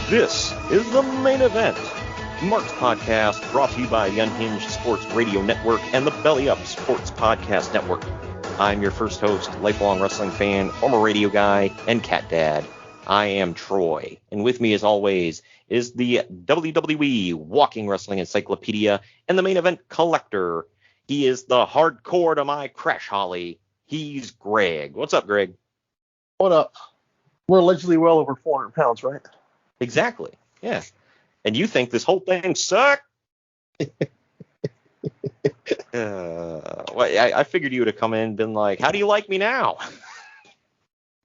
This is the main event. Mark's podcast brought to you by the Unhinged Sports Radio Network and the Belly Up Sports Podcast Network. I'm your first host, lifelong wrestling fan, former radio guy, and cat dad. I am Troy, and with me as always is the WWE Walking Wrestling Encyclopedia and the main event collector. He is the hardcore to my crash holly. He's Greg. What's up, Greg? What up? We're allegedly well over 400 pounds, right? Exactly. Yeah. And you think this whole thing sucked? I figured you would have come in and been like, how do you like me now?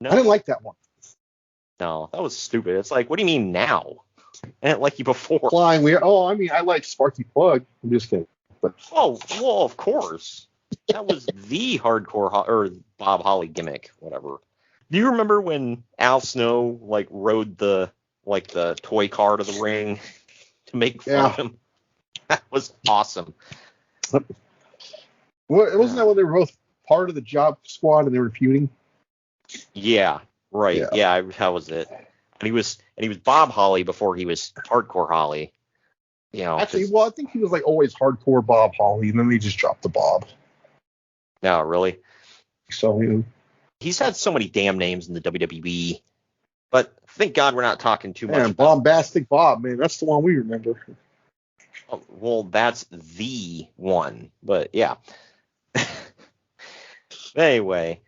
No. I didn't like that one. No, that was stupid. It's like, what do you mean now? I didn't like you before. Flying weird. Oh, I mean, I like Sparky Plug. I'm just kidding. But oh, well, of course. That was the hardcore or Bob Holly gimmick, whatever. Do you remember when Al Snow rode the toy car to the ring to make fun of him? That was awesome. Wasn't that when they were both part of the Job Squad and they were feuding? Yeah, right. Yeah, that was it. And he was Bob Holly before he was Hardcore Holly. You know, actually, I think he was always Hardcore Bob Holly, and then they just dropped the Bob. No, really. So he's had so many damn names in the WWE, but thank God we're not talking too much. Man, Bombastic Bob, man, that's the one we remember. Oh, well, that's the one, but yeah. Anyway,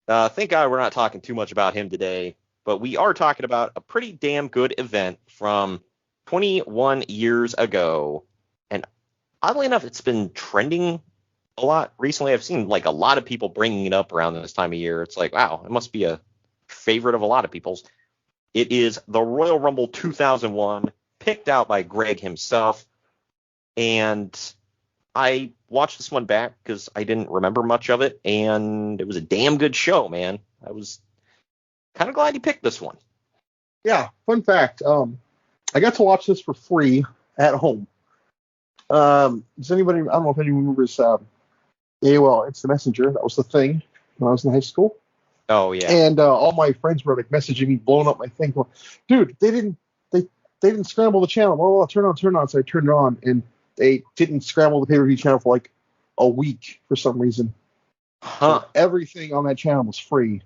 thank God we're not talking too much about him today, but we are talking about a pretty damn good event from 21 years ago, and oddly enough, it's been trending a lot recently. I've seen a lot of people bringing it up around this time of year. It's like, wow, it must be a favorite of a lot of people's. It is the Royal Rumble 2001, picked out by Greg himself, and I watched this one back because I didn't remember much of it, and it was a damn good show, man. I was kind of glad you picked this one. Yeah, fun fact. I got to watch this for free at home. Does anybody? I don't know if anyone remembers AOL Instant Messenger. That was the thing when I was in high school. Oh yeah. And all my friends were messaging me, blowing up my thing, going, "Dude, they didn't scramble the channel. Oh, turn on." So I turned it on, and they didn't scramble the pay-per-view channel for a week for some reason. Huh. So everything on that channel was free,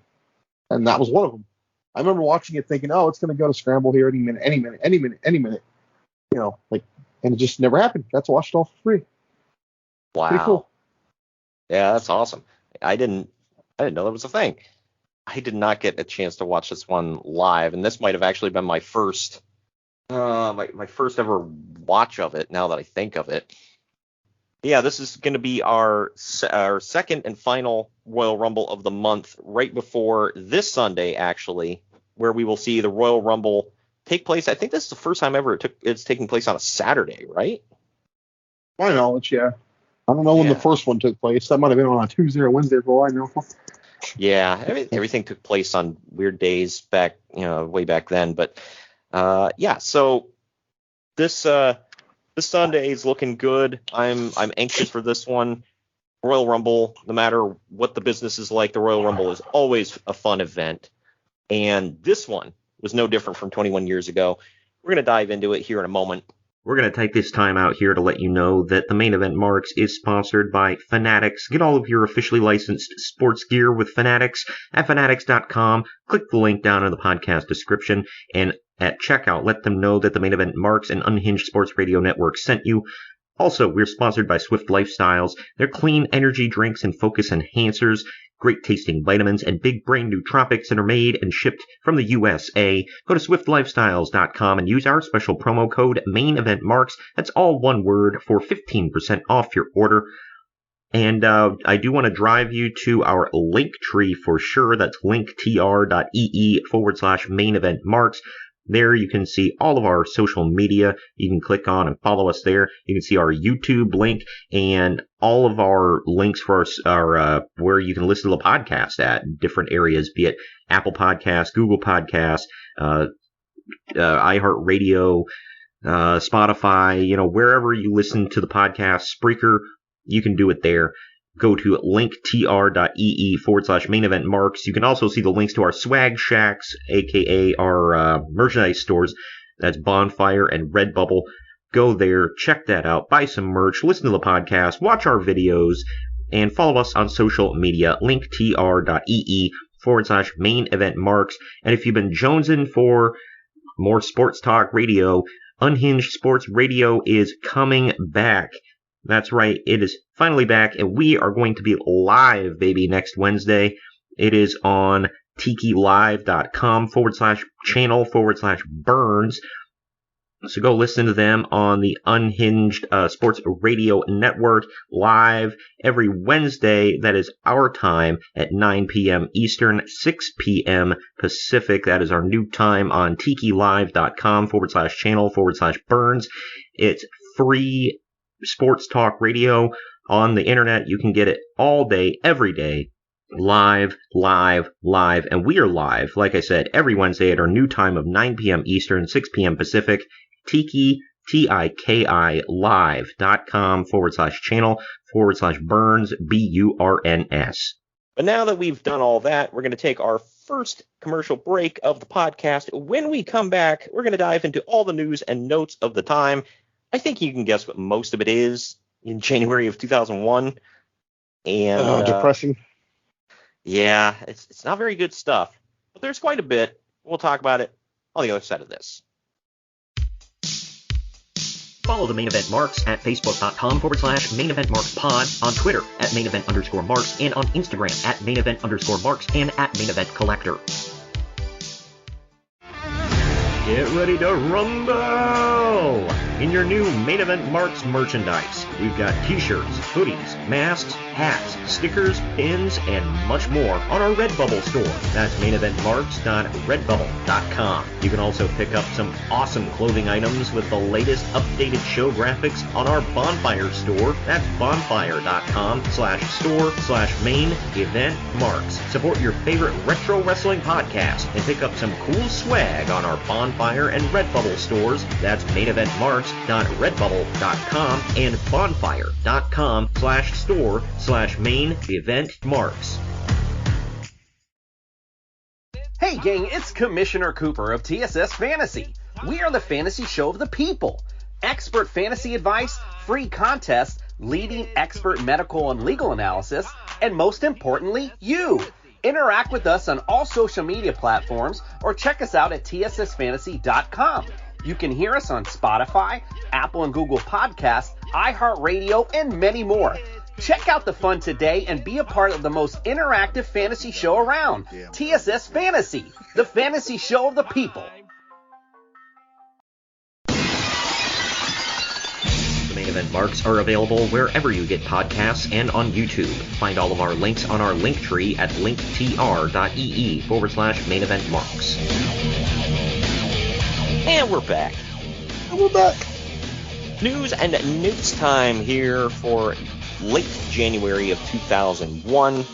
and that was one of them. I remember watching it thinking, "Oh, it's going to go to scramble here any minute. You know, and it just never happened. Got to watch it all for free. Wow. Pretty cool. Yeah, that's awesome. I didn't know that was a thing. I did not get a chance to watch this one live, and this might have actually been my first my first ever watch of it, now that I think of it. Yeah, this is going to be our second and final Royal Rumble of the month, right before this Sunday, actually, where we will see the Royal Rumble take place. I think this is the first time ever it's taking place on a Saturday, right? My knowledge, yeah. I don't know when the first one took place. That might have been on a Tuesday or Wednesday for all I know. Yeah, everything took place on weird days back, way back then. But so this Sunday is looking good. I'm anxious for this one. Royal Rumble, no matter what the business is like, the Royal Rumble is always a fun event, and this one was no different from 21 years ago. We're going to dive into it here in a moment. We're going to take this time out here to let you know that the Main Event Marks is sponsored by Fanatics. Get all of your officially licensed sports gear with Fanatics at fanatics.com. Click the link down in the podcast description, and at checkout, let them know that the Main Event Marks and Unhinged Sports Radio Network sent you. Also, we're sponsored by Swift Lifestyles. They're clean energy drinks and focus enhancers, great tasting vitamins, and big brain nootropics that are made and shipped from the USA. Go to swiftlifestyles.com and use our special promo code MAINEVENTMARKS. That's all one word for 15% off your order. And I do want to drive you to our link tree for sure. That's linktr.ee/MainEventMarks. There you can see all of our social media. You can click on and follow us there. You can see our YouTube link and all of our links for our where you can listen to the podcast at different areas, be it Apple Podcasts, Google Podcasts, iHeartRadio, Spotify, wherever you listen to the podcast, Spreaker, you can do it there. Go to linktr.ee/MainEventMarks. You can also see the links to our swag shacks, aka our merchandise stores. That's Bonfire and Redbubble. Go there, check that out, buy some merch, listen to the podcast, watch our videos, and follow us on social media, linktr.ee/main event marks. And if you've been jonesing for more sports talk radio, Unhinged Sports Radio is coming back. That's right, it is finally back, and we are going to be live, baby, next Wednesday. It is on tikilive.com/channel/Burns. So go listen to them on the Unhinged Sports Radio Network live every Wednesday. That is our time at 9 p.m. Eastern, 6 p.m. Pacific. That is our new time on tikilive.com/channel/Burns. It's free sports talk radio on the internet. You can get it all day, every day. Live, and we are live, like I said, every Wednesday at our new time of 9 p.m. Eastern, 6 p.m. Pacific. TIKI live.com/channel/Burns, BURNS. But now that we've done all that, we're going to take our first commercial break of the podcast. When we come back, we're going to dive into all the news and notes of the time. I think you can guess what most of it is in January of 2001. And depressing. Yeah, it's not very good stuff. But there's quite a bit. We'll talk about it on the other side of this. Follow the Main Event Marks at facebook.com/Main Event Marks Pod, on Twitter at Main Event _Marks, and on Instagram at Main Event _Marks and at Main Event Collector. Get ready to rumble in your new Main Event Marks merchandise. We've got t-shirts, hoodies, masks, hats, stickers, pins, and much more on our Redbubble store. That's maineventmarks.redbubble.com. You can also pick up some awesome clothing items with the latest updated show graphics on our Bonfire store. That's bonfire.com/store/main event marks. Support your favorite retro wrestling podcast and pick up some cool swag on our Bonfire and Redbubble stores. That's maineventmarks.redbubble.com and bonfire.com/store/main event marks. Hey gang, it's Commissioner Cooper of TSS Fantasy. We are the fantasy show of the people. Expert fantasy advice, free contests, leading expert medical and legal analysis, and most importantly, you. Interact with us on all social media platforms or check us out at tssfantasy.com. You can hear us on Spotify, Apple and Google Podcasts, iHeartRadio, and many more. Check out the fun today and be a part of the most interactive fantasy show around. TSS Fantasy, the fantasy show of the people. The Main Event Marks are available wherever you get podcasts and on YouTube. Find all of our links on our link tree at linktr.ee/Main Event Marks. And we're back. News and notes time here for late January of 2001.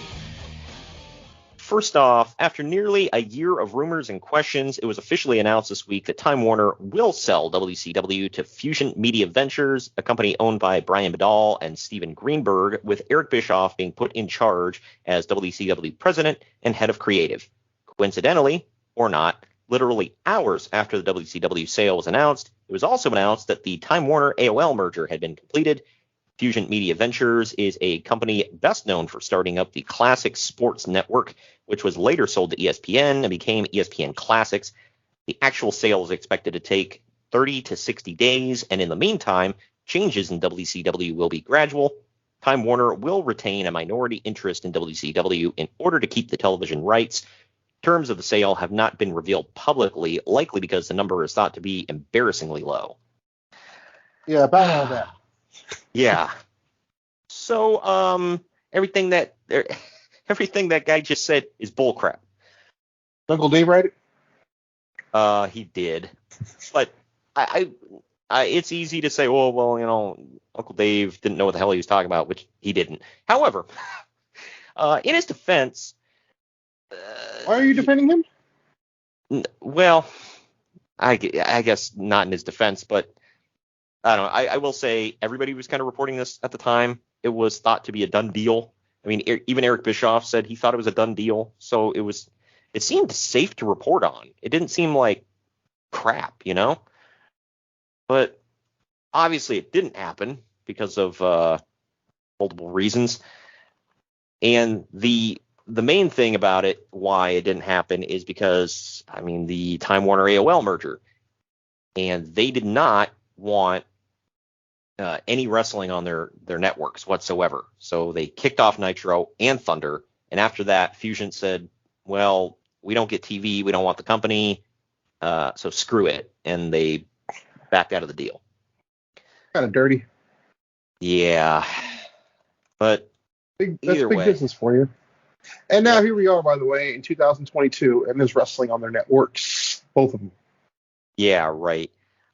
First off, after nearly a year of rumors and questions, it was officially announced this week that Time Warner will sell WCW to Fusion Media Ventures, a company owned by Brian Bedall and Steven Greenberg, with Eric Bischoff being put in charge as WCW president and head of creative. Coincidentally, or not, literally hours after the WCW sale was announced, it was also announced that the Time Warner AOL merger had been completed. Fusion Media Ventures is a company best known for starting up the Classic Sports Network, which was later sold to ESPN and became ESPN Classics. The actual sale is expected to take 30 to 60 days, and in the meantime, changes in WCW will be gradual. Time Warner will retain a minority interest in WCW in order to keep the television rights. Terms of the sale have not been revealed publicly, likely because the number is thought to be embarrassingly low. Yeah, about all that. Yeah. So, everything that guy just said is bullcrap. Uncle Dave write it? He did. But I it's easy to say, well, Uncle Dave didn't know what the hell he was talking about, which he didn't. However, in his defense, why are you defending him? Well, I guess not in his defense, but I don't know. I will say everybody was kind of reporting this at the time. It was thought to be a done deal. I mean, even Eric Bischoff said he thought it was a done deal. So it seemed safe to report on. It didn't seem like crap, But obviously it didn't happen because of multiple reasons. And the main thing about it, why it didn't happen, is because, I mean, the Time Warner AOL merger. And they did not want any wrestling on their networks whatsoever. So they kicked off Nitro and Thunder. And after that, Fusion said, well, we don't get TV. We don't want the company. So screw it. And they backed out of the deal. Kind of dirty. Yeah. But that's either big way. business for you. And now here we are, by the way, in 2022, and there's wrestling on their networks. Both of them. Yeah, right.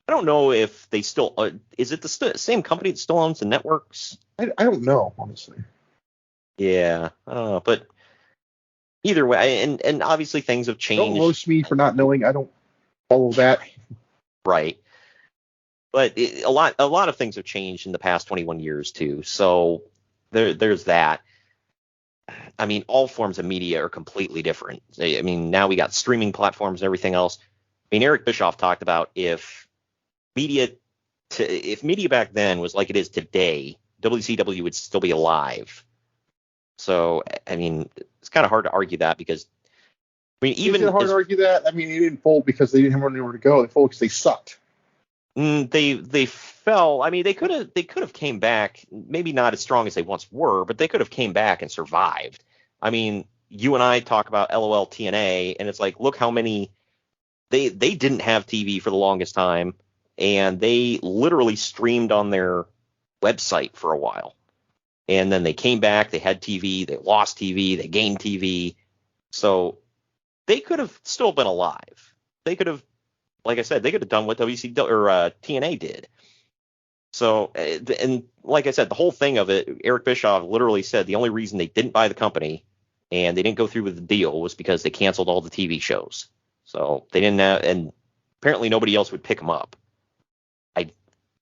I don't know if they still is it the same company that still owns the networks? I don't know, honestly. Yeah, I don't know, but either way, and obviously things have changed. Don't roast me for not knowing. I don't follow that. Right. But a lot of things have changed in the past 21 years too. So there's that. I mean, all forms of media are completely different. I mean, now we got streaming platforms and everything else. I mean, Eric Bischoff talked about if media back then was like it is today, WCW would still be alive. So, I mean, it's kind of hard to argue that because, I mean, even is it hard to argue that? I mean, they didn't fold because they didn't have anywhere to go. They folded because they sucked. They fell. I mean, they could have came back, maybe not as strong as they once were, but they could have came back and survived. I mean, you and I talk about LOL TNA, and it's like, look how many they didn't have TV for the longest time, and they literally streamed on their website for a while. And then they came back, they had TV, they lost TV, they gained TV. So they could have still been alive. They could have, like I said, they could have done what WCW or TNA did. So, and like I said, the whole thing of it, Eric Bischoff literally said the only reason they didn't buy the company and they didn't go through with the deal was because they canceled all the TV shows. So they didn't have, and apparently nobody else would pick them up.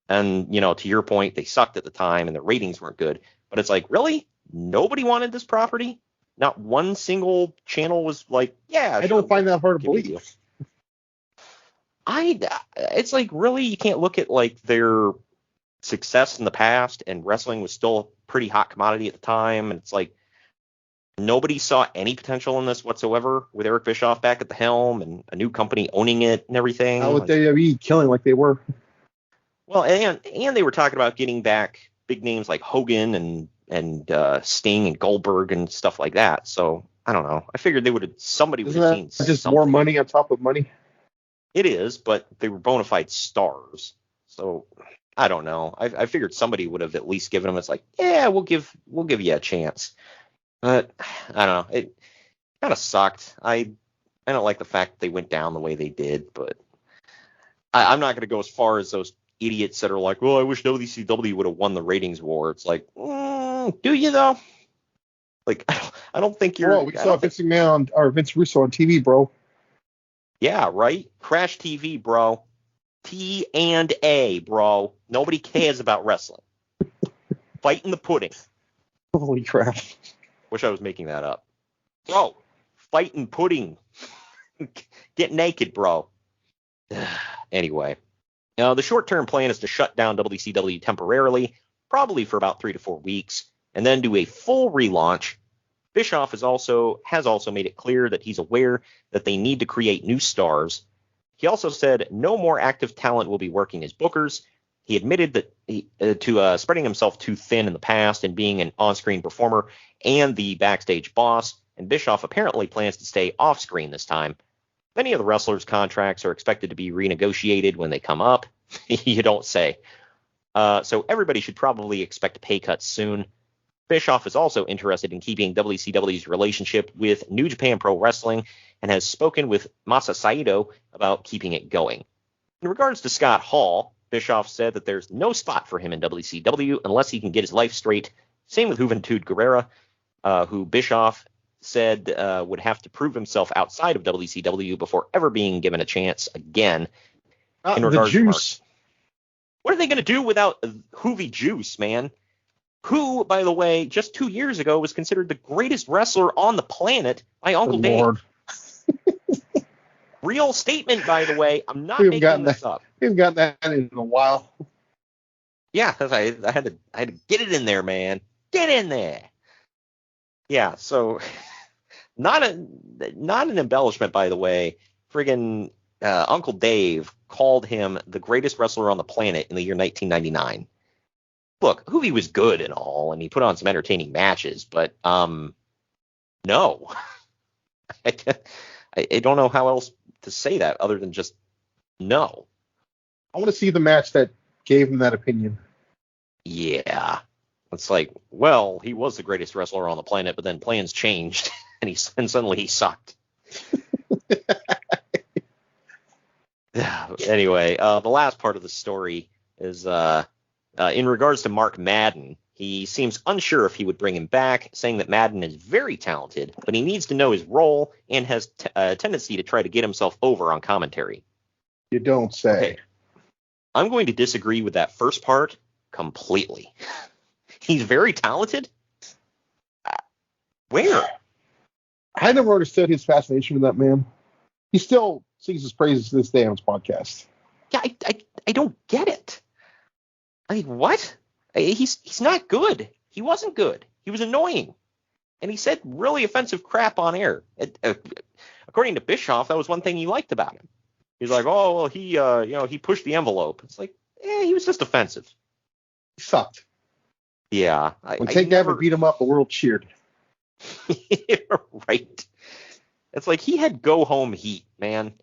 And, you know, to your point, they sucked at the time and the ratings weren't good. But it's like, really? Nobody wanted this property? Not one single channel was like, yeah. I don't find that hard to believe. It's like, really, you can't look at like their success in the past, and wrestling was still a pretty hot commodity at the time. And it's like, nobody saw any potential in this whatsoever with Eric Bischoff back at the helm and a new company owning it and everything. With WWE killing like they were. Well, and they were talking about getting back big names like Hogan and Sting and Goldberg and stuff like that. So I don't know. I figured somebody would have seen just something. More money on top of money. It is, but they were bona fide stars. So I don't know. I figured somebody would have at least given them. It's like, yeah, we'll give you a chance. But I don't know. It kind of sucked. I don't like the fact that they went down the way they did, but I'm not going to go as far as those idiots that are like, well, I wish WCW would have won the ratings war. It's like, do you though? Like, I don't think you're. Oh, we saw Vince McMahon or Vince Russo on TV, bro. Yeah, right. Crash TV, bro. T&A, bro. Nobody cares about wrestling. Fighting the pudding. Holy crap! Wish I was making that up. Bro, fighting pudding. Get naked, bro. Anyway. Now, the short-term plan is to shut down WCW temporarily, probably for about 3 to 4 weeks, and then do a full relaunch. Bischoff has also made it clear that he's aware that they need to create new stars. He also said no more active talent will be working as bookers. He admitted that to spreading himself too thin in the past and being an on-screen performer and the backstage boss, and Bischoff apparently plans to stay off-screen this time. Many of the wrestlers' contracts are expected to be renegotiated when they come up. You don't say. So everybody should probably expect pay cuts soon. Bischoff is also interested in keeping WCW's relationship with New Japan Pro Wrestling and has spoken with Masa Saito about keeping it going. In regards to Scott Hall, Bischoff said that there's no spot for him in WCW unless he can get his life straight. Same with Juventud Guerrera, who Bischoff said would have to prove himself outside of WCW before ever being given a chance again. In regards the Juice. What are they going to do without Hoovy Juice, man? Who, by the way, just 2 years ago was considered the greatest wrestler on the planet by Uncle Dave. Real statement, by the way. I'm not We haven't making this up. We haven't gotten that in a while. Yeah, I had to get it in there, man. Get in there. Yeah, so not an embellishment, by the way. Friggin' Uncle Dave called him the greatest wrestler on the planet in the year 1999. Look, Hoovy was good and all, and he put on some entertaining matches, but no. I don't know how else to say that other than just no. I want to see the match that gave him that opinion. Yeah. It's like, well, he was the greatest wrestler on the planet, but then plans changed, and suddenly he sucked. Anyway, the last part of the story is in regards to Mark Madden. He seems unsure if he would bring him back, saying that Madden is very talented, but he needs to know his role and has a tendency to try to get himself over on commentary. You don't say. Okay. I'm going to disagree with that first part completely. He's very talented? Where? I never understood his fascination with that man. He still sings his praises to this day on his podcast. Yeah, I don't get it. I mean, what? He's not good. He wasn't good. He was annoying. And he said really offensive crap on air. According to Bischoff, that was one thing he liked about him. He's like, oh, well, he pushed the envelope. It's like, he was just offensive. He sucked. Yeah. When Tank Devon beat him up, the world cheered. Right. It's like he had go home heat, man.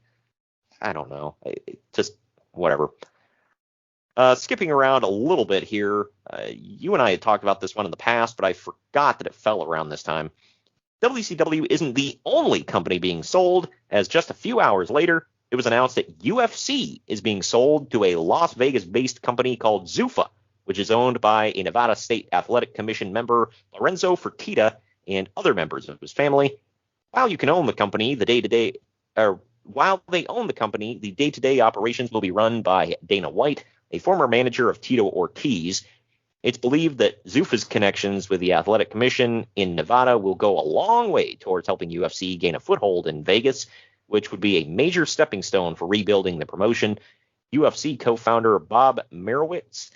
I don't know. Just whatever. Skipping around a little bit here, you and I had talked about this one in the past, but I forgot that it fell around this time. WCW isn't the only company being sold, as just a few hours later, it was announced that UFC is being sold to a Las Vegas-based company called Zuffa, which is owned by a Nevada State Athletic Commission member, Lorenzo Fertitta, and other members of his family. While you can own the company, the day-to-day operations will be run by Dana White, a former manager of Tito Ortiz. It's believed that Zuffa's connections with the Athletic Commission in Nevada will go a long way towards helping UFC gain a foothold in Vegas, which would be a major stepping stone for rebuilding the promotion. UFC co-founder Bob Merowitz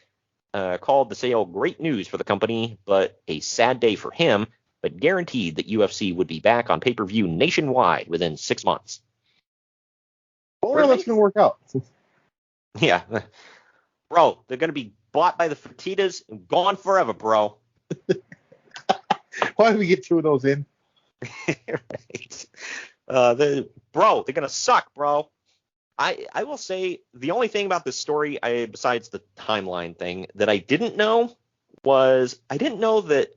called the sale great news for the company, but a sad day for him, but guaranteed that UFC would be back on pay-per-view nationwide within 6 months. Well, that's going to work out. Yeah. Bro, they're going to be bought by the Fertittas and gone forever, bro. Why did we get two of those in? Right. They're going to suck, bro. I will say the only thing about this story, besides the timeline thing, that I didn't know was I didn't know that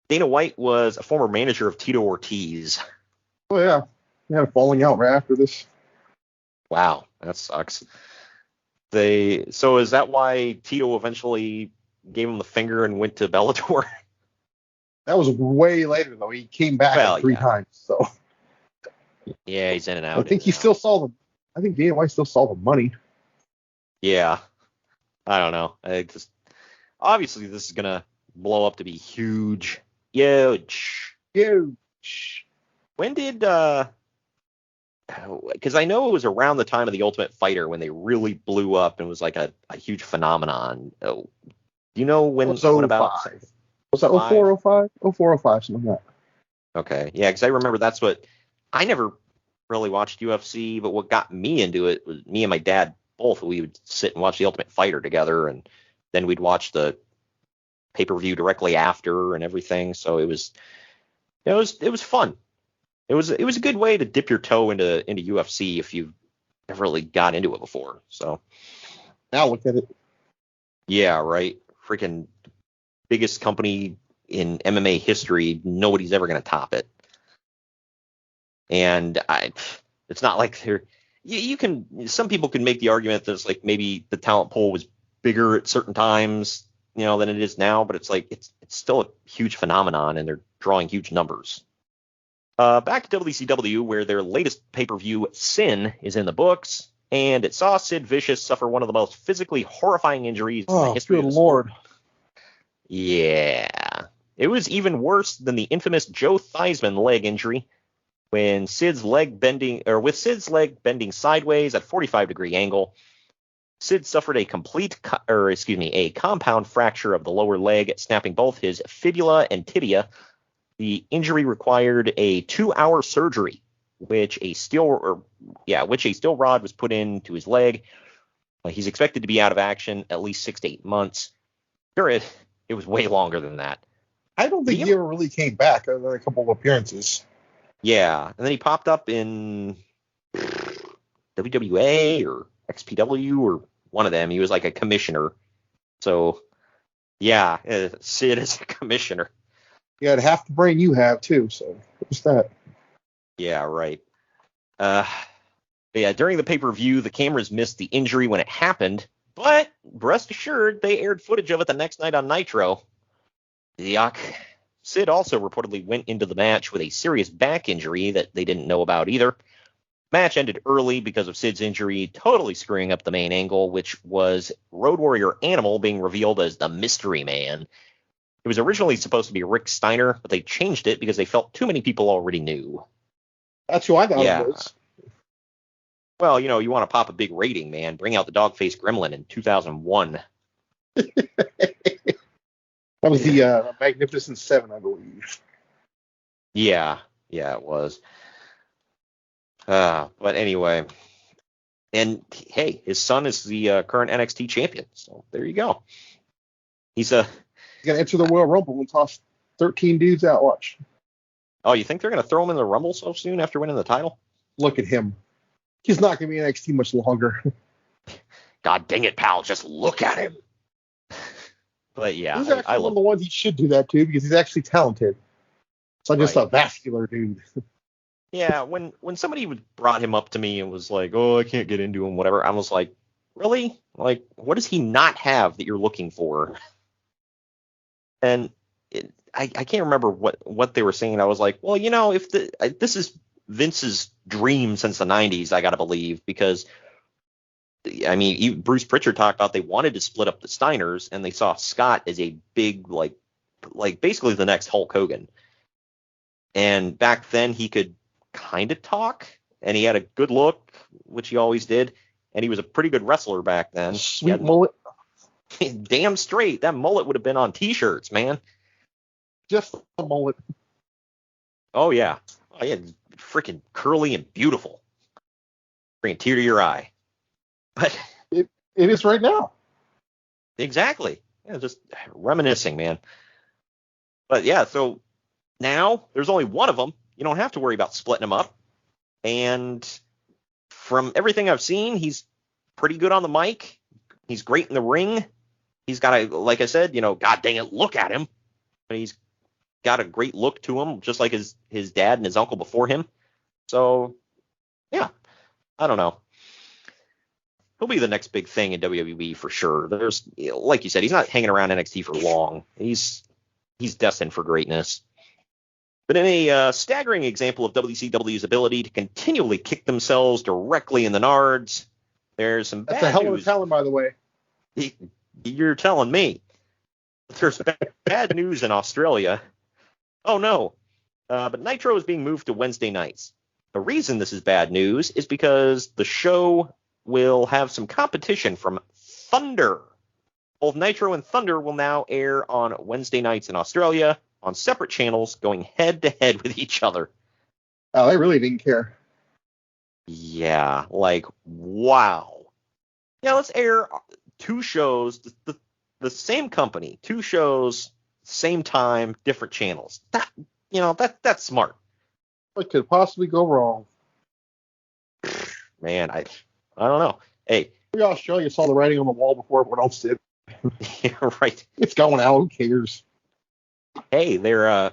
Dana White was a former manager of Tito Ortiz. Oh, yeah. They had a falling out right after this. Wow, that sucks. So is that why Tito eventually gave him the finger and went to Bellator? That was way later, though. He came back like three times. So yeah, he's in and out. I think he still saw them. I think Dana White still saw the money. Yeah. I don't know. Obviously this is going to blow up to be huge. Huge. When did because I know it was around the time of the Ultimate Fighter when they really blew up and was like a huge phenomenon. Do you know when? It was 05. Was that 04, 05? 04, 05, something like that. Okay. Yeah, because I remember that's what I never really watched UFC, but what got me into it was me and my dad both. We would sit and watch the Ultimate Fighter together, and then we'd watch the pay-per-view directly after and everything. So it was fun. It was a good way to dip your toe into UFC if you've never really got into it before. So now look at it. Yeah, right. Freaking biggest company in MMA history. Nobody's ever going to top it. And it's not like some people can make the argument that it's like maybe the talent pool was bigger at certain times, than it is now, but it's like it's still a huge phenomenon and they're drawing huge numbers. Back to WCW, where their latest pay-per-view, Sin, is in the books, and it saw Sid Vicious suffer one of the most physically horrifying injuries in the history of the sport. Yeah. It was even worse than the infamous Joe Theismann leg injury. with Sid's leg bending sideways at 45-degree angle. Sid suffered a compound fracture of the lower leg, snapping both his fibula and tibia. The injury required a 2-hour surgery, which a steel rod was put into his leg. He's expected to be out of action at least 6 to 8 months. Sure, it was way longer than that. I don't think he ever really came back other than a couple of appearances. Yeah, and then he popped up in WWA or XPW or one of them. He was like a commissioner. So, yeah, Sid is a commissioner. He had half the brain you have, too, so what's that? Yeah, right. During the pay-per-view, the cameras missed the injury when it happened, but rest assured, they aired footage of it the next night on Nitro. Yuck. Sid also reportedly went into the match with a serious back injury that they didn't know about either. Match ended early because of Sid's injury, totally screwing up the main angle, which was Road Warrior Animal being revealed as the Mystery Man. It was originally supposed to be Rick Steiner, but they changed it because they felt too many people already knew. That's who I thought it was. Well, you want to pop a big rating, man. Bring out the dog-faced gremlin in 2001. That was the Magnificent Seven, I believe. Yeah, it was. But anyway, and hey, his son is the current NXT champion, so there you go. He's gonna enter the Royal Rumble and toss 13 dudes out. Watch. Oh, you think they're gonna throw him in the Rumble so soon after winning the title? Look at him. He's not gonna be in NXT much longer. God dang it, pal! Just look at him. But yeah, he's actually one of the ones he should do that to because he's actually talented. It's not just a vascular dude. Yeah, when somebody brought him up to me and was like, "Oh, I can't get into him," whatever, I was like, "Really? Like, what does he not have that you're looking for?" And I can't remember what they were saying. I was like, "Well, if this is Vince's dream since the '90s, I gotta believe because." I mean, Bruce Pritchard talked about they wanted to split up the Steiners, and they saw Scott as a big, like basically the next Hulk Hogan. And back then, he could kind of talk, and he had a good look, which he always did, and he was a pretty good wrestler back then. Sweet mullet. Damn straight, that mullet would have been on T-shirts, man. Just a mullet. Oh, yeah. Freaking curly and beautiful. Bring a tear to your eye. But it is right now. Exactly. Yeah, just reminiscing, man. But yeah, so now there's only one of them. You don't have to worry about splitting them up. And from everything I've seen, he's pretty good on the mic. He's great in the ring. He's got like I said, God dang it, look at him. But he's got a great look to him, just like his dad and his uncle before him. So yeah, I don't know. He'll be the next big thing in WWE for sure. There's, like you said, he's not hanging around NXT for long. He's destined for greatness. But in a staggering example of WCW's ability to continually kick themselves directly in the nards, there's some bad news. That's a hell of a talent, by the way. You're telling me. There's bad news in Australia. Oh, no. But Nitro is being moved to Wednesday nights. The reason this is bad news is because the show will have some competition from Thunder. Both Nitro and Thunder will now air on Wednesday nights in Australia on separate channels going head-to-head with each other. Oh, they really didn't care. Yeah, wow. Yeah, let's air two shows, the same company, two shows, same time, different channels. That's smart. What could possibly go wrong? Man, I don't know. Hey, Australia saw the writing on the wall before everyone else did. Yeah, right. It's going out. Who cares? Hey, they're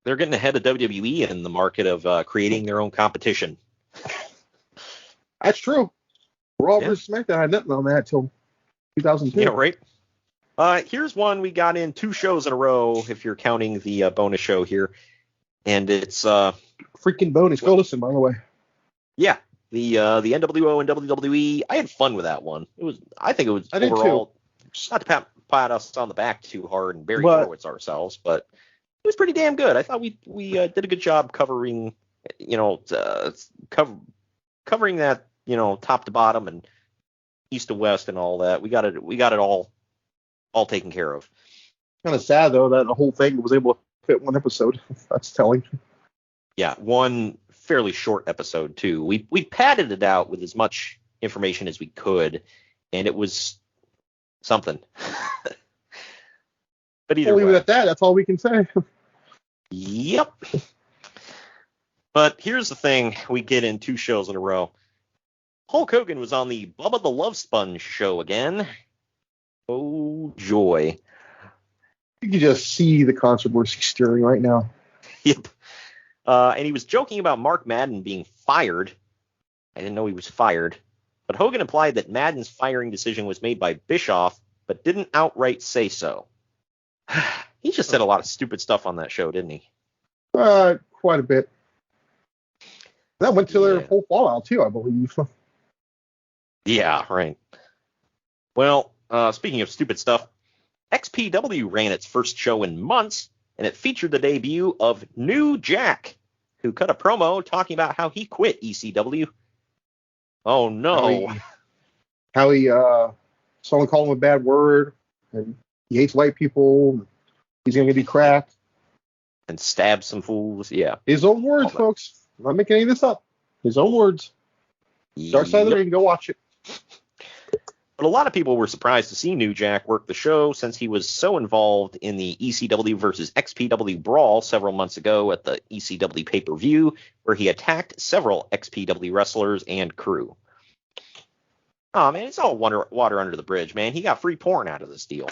getting ahead of WWE in the market of creating their own competition. That's true. Raw vs. SmackDown had nothing on that until 2002. Yeah, right. Here's one we got in 2 shows in a row, if you're counting the bonus show here, and it's freaking bonus. Go listen, by the way. Yeah. The NWO and WWE, I had fun with that one. I think it was overall, not to pat us on the back too hard and bury Horowitz ourselves, but it was pretty damn good. I thought we did a good job covering covering that, top to bottom and east to west and all that. We got it all taken care of. Kind of sad though that the whole thing was able to fit one episode. That's telling. Yeah, one fairly short episode too. We padded it out with as much information as we could, and it was something. But either we'll leave way, it at that. That's all we can say. Yep. But here's the thing: we get in 2 shows in a row. Hulk Hogan was on the Bubba the Love Sponge show again. Oh joy! You can just see the controversy stirring right now. Yep. And he was joking about Mark Madden being fired. I didn't know he was fired. But Hogan implied that Madden's firing decision was made by Bischoff, but didn't outright say so. He just said a lot of stupid stuff on that show, didn't he? Quite a bit. That went to their full fallout, too, I believe. Yeah, right. Well, speaking of stupid stuff, XPW ran its first show in months, and it featured the debut of New Jack, who cut a promo talking about how he quit ECW. Oh, no. How he someone called him a bad word, and he hates white people, he's going to be cracked. And stab some fools, yeah. His own words, folks. I'm not making any of this up. His own words. Dark Side of the Ring, go watch it. But a lot of people were surprised to see New Jack work the show since he was so involved in the ECW versus XPW Brawl several months ago at the ECW pay-per-view, where he attacked several XPW wrestlers and crew. Oh, man, it's all water under the bridge, man. He got free porn out of this deal.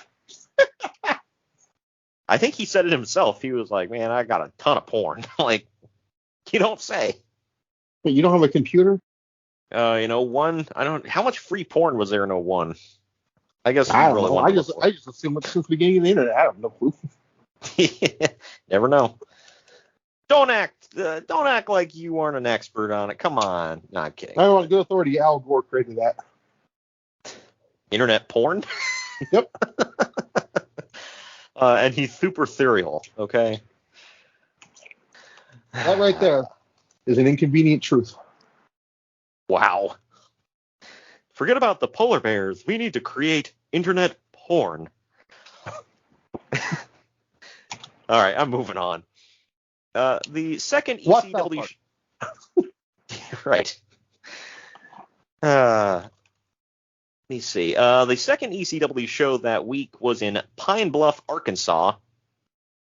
I think he said it himself. He was like, man, I got a ton of porn. Like, you don't say. But you don't have a computer? One. I don't. How much free porn was there in 01? I guess I don't know. I just assume it's since the beginning of the internet. I have no clue. Never know. Don't act like you aren't an expert on it. Come on. No, I'm kidding. I don't want good authority. Al Gore created that. Internet porn? Yep. And he's super serial. Okay. That right there is an inconvenient truth. Wow. Forget about the polar bears. We need to create internet porn. All right, I'm moving on. The second ECW... Right. Let me see. The second ECW show that week was in Pine Bluff, Arkansas.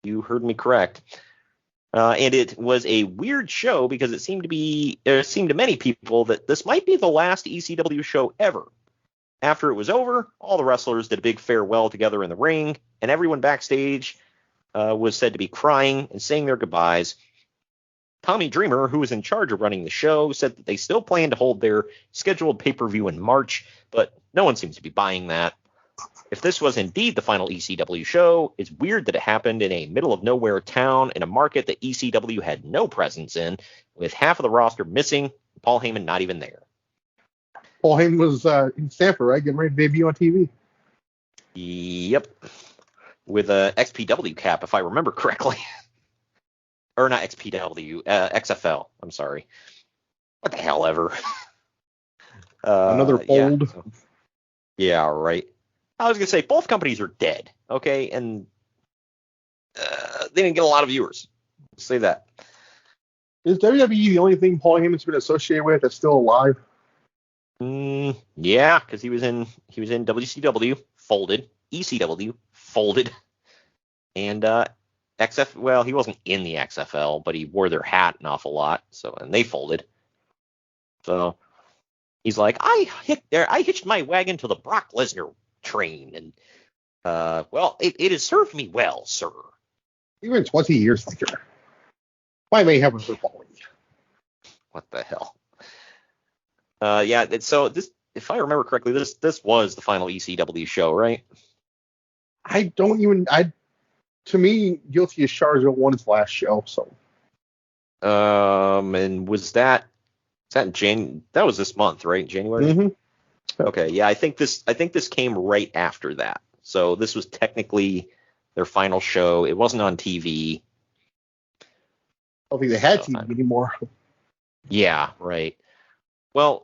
You heard me correct. And it was a weird show because it seemed to many people that this might be the last ECW show ever. After it was over, all the wrestlers did a big farewell together in the ring, and everyone backstage was said to be crying and saying their goodbyes. Tommy Dreamer, who was in charge of running the show, said that they still plan to hold their scheduled pay-per-view in March, but no one seems to be buying that. If this was indeed the final ECW show, it's weird that it happened in a middle-of-nowhere town in a market that ECW had no presence in, with half of the roster missing, Paul Heyman not even there. Paul Heyman was in Stanford, right? Getting ready to debut on TV. Yep. With a XPW cap, if I remember correctly. Or not XPW, XFL. I'm sorry. What the hell ever. Another fold. Yeah, right. I was going to say, both companies are dead, okay? And they didn't get a lot of viewers. Let's say that. Is WWE the only thing Paul Heyman's been associated with that's still alive? Yeah, because he was in WCW, folded. ECW, folded. And well, he wasn't in the XFL, but he wore their hat an awful lot, and they folded. So he's like, I hitched my wagon to the Brock Lesnar train, and well, it has served me well, sir. Even 20 years later, why may have a football league? What the hell? Yeah. So this, if I remember correctly, this was the final ECW show, right? To me, Guilty as Charged won his last show, so. And was that in that was this month, right? January? Mm-hmm. Okay, yeah, I think this came right after that. So this was technically their final show. It wasn't on TV. I don't think they had TV anymore. Yeah, right. Well,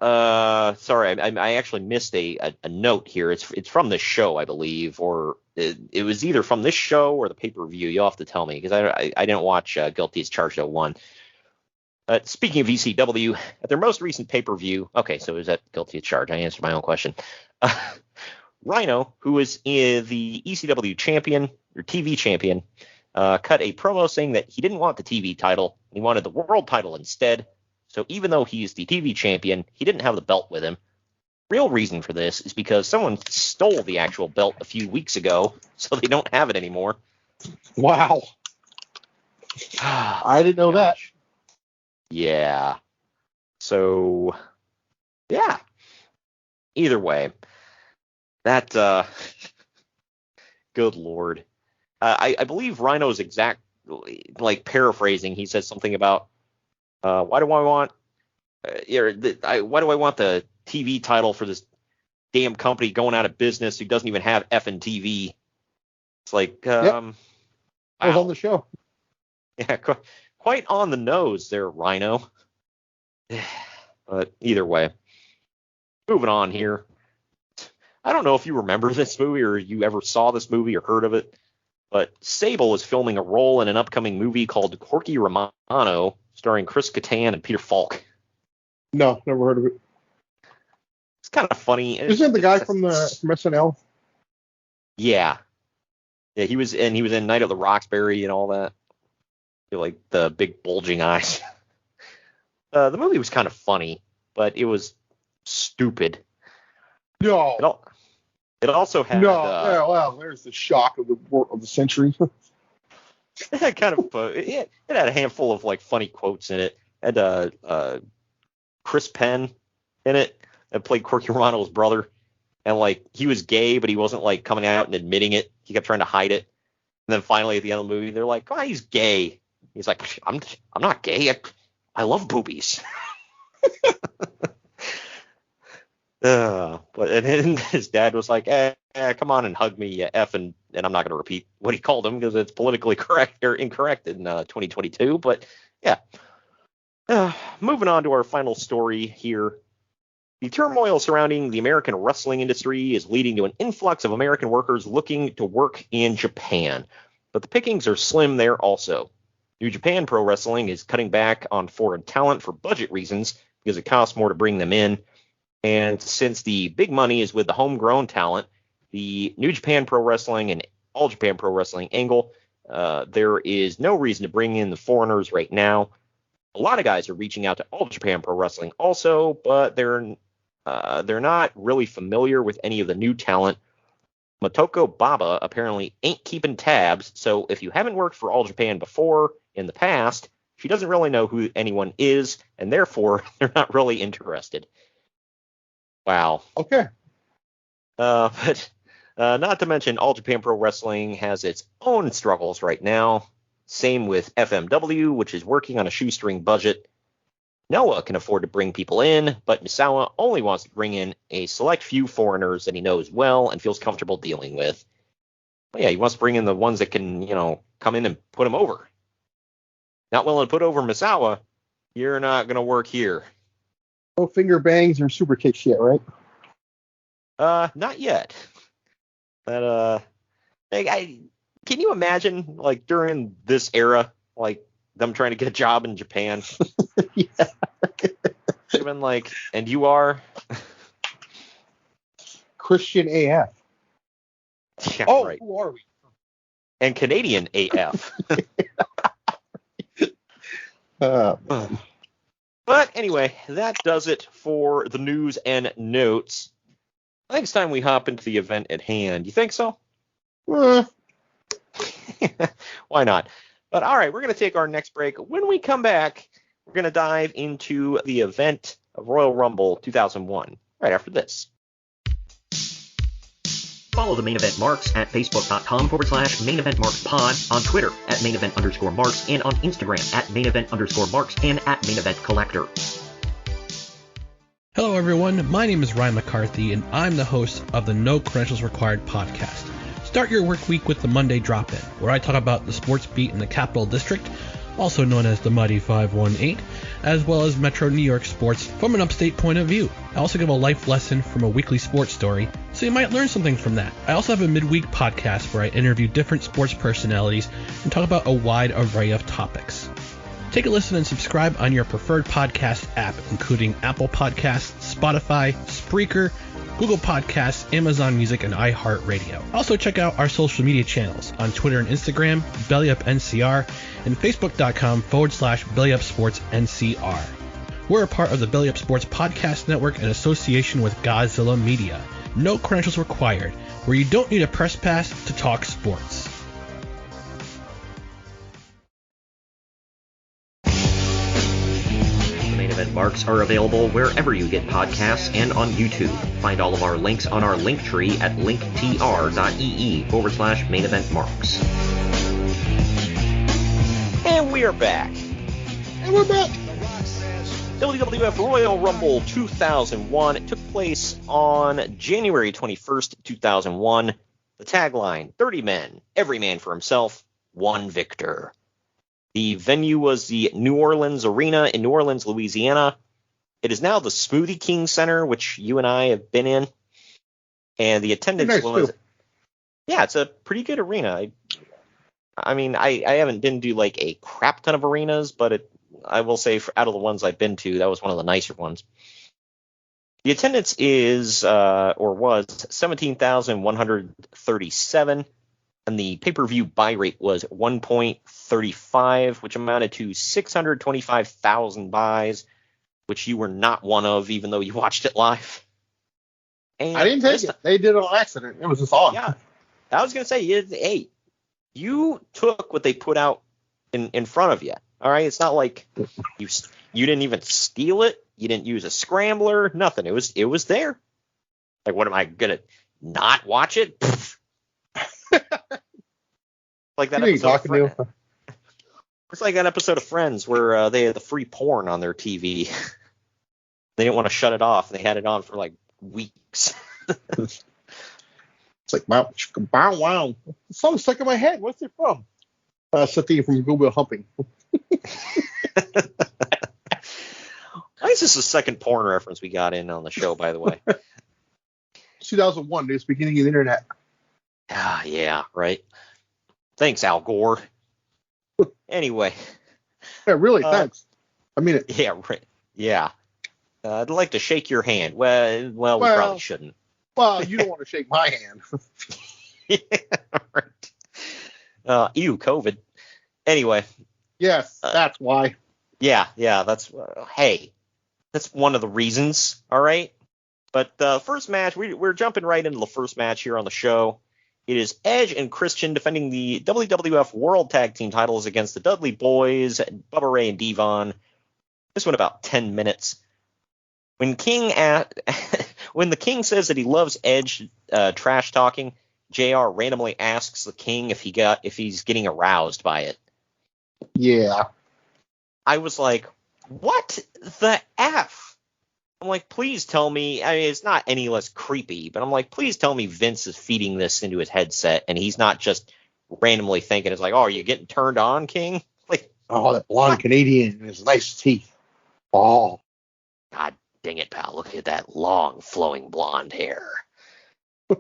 sorry, I actually missed a note here. It's from this show, I believe, or it was either from this show or the pay-per-view. You'll have to tell me, because I didn't watch Guilty as Charged 01. Speaking of ECW, at their most recent pay-per-view, okay, so it was at Guilty as Charged. I answered my own question. Rhino, who is the ECW champion, or TV champion, cut a promo saying that he didn't want the TV title. He wanted the world title instead. So even though he's the TV champion, he didn't have the belt with him. Real reason for this is because someone stole the actual belt a few weeks ago, so they don't have it anymore. Wow. I didn't know that. Yeah. So, yeah. Either way, that, good Lord. I believe Rhino's exact, like, paraphrasing, he says something about, why do I want the TV title for this damn company going out of business who doesn't even have effing TV? It's like, I was on the show. Yeah, quite on the nose there, Rhino. But either way, moving on here. I don't know if you remember this movie or you ever saw this movie or heard of it, but Sable is filming a role in an upcoming movie called Corky Romano, starring Chris Kattan and Peter Falk. No, never heard of it. It's kind of funny. Isn't it the guy from SNL? Yeah. Yeah, he was in Night of the Roxbury and all that. Like the big bulging eyes. The movie was kind of funny, but it was stupid. No. It also had well, there's the shock of the century. It had kind of it had a handful of like funny quotes in it. It had Chris Penn in it that played Corky Romano's brother, and like he was gay, but he wasn't like coming out and admitting it. He kept trying to hide it. And then finally at the end of the movie, they're like, "Oh, he's gay." He's like, "I'm not gay. I love boobies." But and his dad was like, come on and hug me, you F, and I'm not going to repeat what he called him because it's politically correct or incorrect in 2022. But yeah, moving on to our final story here. The turmoil surrounding the American wrestling industry is leading to an influx of American workers looking to work in Japan, but the pickings are slim there also. New Japan Pro Wrestling is cutting back on foreign talent for budget reasons because it costs more to bring them in. And since the big money is with the homegrown talent, the New Japan Pro Wrestling and All Japan Pro Wrestling angle, there is no reason to bring in the foreigners right now. A lot of guys are reaching out to All Japan Pro Wrestling also, but they're not really familiar with any of the new talent. Motoko Baba apparently ain't keeping tabs, so if you haven't worked for All Japan before in the past, she doesn't really know who anyone is, and therefore they're not really interested. Wow. Okay. But not to mention, All Japan Pro Wrestling has its own struggles right now. Same with FMW, which is working on a shoestring budget. Noah can afford to bring people in, but Misawa only wants to bring in a select few foreigners that he knows well and feels comfortable dealing with. But yeah, he wants to bring in the ones that can, come in and put him over. Not willing to put over Misawa, you're not going to work here. No finger bangs or super kicks yet, right? Not yet. But can you imagine, like, during this era, like, them trying to get a job in Japan? Yeah. Even like, and you are Christian AF. Yeah, oh, right. Who are we? And Canadian AF. But anyway, that does it for the news and notes. I think it's time we hop into the event at hand. You think so? Why not? But all right, we're going to take our next break. When we come back, we're going to dive into the event of Royal Rumble 2001 right after this. Follow the Main Event Marks at facebook.com/Main Event Marks Pod, on Twitter at Main Event _Marks, and on Instagram at Main Event _Marks and at Main Event Collector. Hello everyone, my name is Ryan McCarthy and I'm the host of the No Credentials Required podcast. Start your work week with the Monday Drop-In, where I talk about the sports beat in the Capital District, also known as the Mighty 518, as well as Metro New York sports from an upstate point of view. I also give a life lesson from a weekly sports story, so you might learn something from that. I also have a midweek podcast where I interview different sports personalities and talk about a wide array of topics. Take a listen and subscribe on your preferred podcast app, including Apple Podcasts, Spotify, Spreaker, Google Podcasts, Amazon Music, and iHeartRadio. Also check out our social media channels on Twitter and Instagram, BellyUpNCR, and Facebook.com/BellyUpSportsNCR. We're a part of the Belly Up Sports Podcast Network in association with Godzilla Media. No credentials required, where you don't need a press pass to talk sports. Event marks are available wherever you get podcasts and on YouTube. Find all of our links on our link tree at linktr.ee/main event marks. And we are back. WWF Royal Rumble 2001. It took place on January 21st, 2001. The tagline, 30 men, every man for himself, one victor. The venue was the New Orleans Arena in New Orleans, Louisiana. It is now the Smoothie King Center, which you and I have been in. And the attendance was... Yeah, it's a pretty good arena. I mean, I haven't been to like a crap ton of arenas, but I will say out of the ones I've been to, that was one of the nicer ones. The attendance is, or was, 17,137. And the pay-per-view buy rate was 1.35, which amounted to 625,000 buys, which you were not one of, even though you watched it live. And I didn't take it. They did it on accident. It was just on. Yeah. I was going to say, hey, you took what they put out in front of you. All right? It's not like you didn't even steal it. You didn't use a scrambler. Nothing. It was there. Like, what am I going to not watch it? Like that episode it's like that episode of Friends where they had the free porn on their TV. They didn't want to shut it off. They had it on for like weeks. It's like, wow. The song's stuck in my head. What's it from? Something from Goodwill Humping. Why is this the second porn reference we got in on the show, by the way? 2001, it was the beginning of the internet. Ah, yeah, right. Thanks, Al Gore. Anyway. Yeah, really, thanks. I mean it. Yeah, right. Yeah. I'd like to shake your hand. Well, we probably shouldn't. Well, you don't want to shake my hand. Yeah, right. Ew, COVID. Anyway. Yes, that's why. Yeah, that's one of the reasons, all right? But the first match, we're jumping right into the first match here on the show. It is Edge and Christian defending the WWF World Tag Team titles against the Dudley Boys, Bubba Ray and Devon. This went about 10 minutes. When the King says that he loves Edge trash talking, JR randomly asks the King if he's getting aroused by it. Yeah. I was like, what the F? I'm like, please tell me. I mean, it's not any less creepy, but I'm like, please tell me Vince is feeding this into his headset and he's not just randomly thinking it's like, oh, are you getting turned on, King? Like, oh, that blonde Canadian and his nice teeth. Oh. God dang it, pal. Look at that long, flowing blonde hair.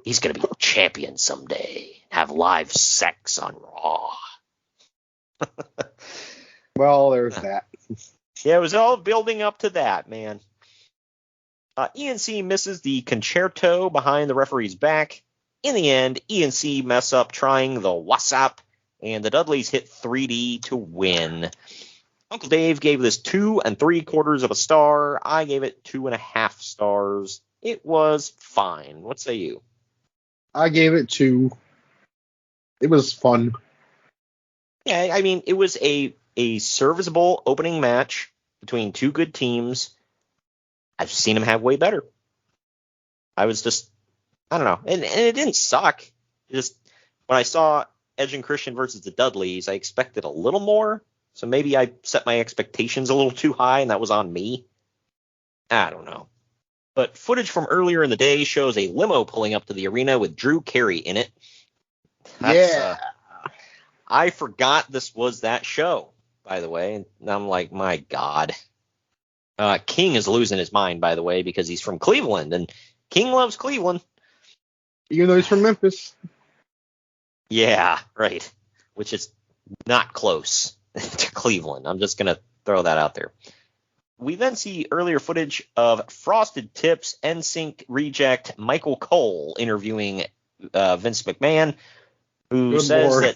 He's going to be champion someday. Have live sex on Raw. Well, there's that. Yeah, it was all building up to that, man. ENC misses the concerto behind the referee's back. In the end, ENC mess up trying the WhatsApp, and the Dudleys hit 3D to win. Uncle Dave gave this 2 3/4 of a star. I gave it 2.5 stars. It was fine. What say you? I gave it 2. It was fun. Yeah, I mean, it was a serviceable opening match between two good teams. I've seen them have way better. I was just, I don't know. And it didn't suck. Just when I saw Edge and Christian versus the Dudleys, I expected a little more. So maybe I set my expectations a little too high, and that was on me. I don't know. But footage from earlier in the day shows a limo pulling up to the arena with Drew Carey in it. Yeah. I forgot this was that show. by the way. And I'm like, my God. King is losing his mind, by the way, because he's from Cleveland, and King loves Cleveland. Even though he's from Memphis. Yeah, right. Which is not close to Cleveland. I'm just going to throw that out there. We then see earlier footage of Frosted Tips NSYNC reject Michael Cole interviewing Vince McMahon, who says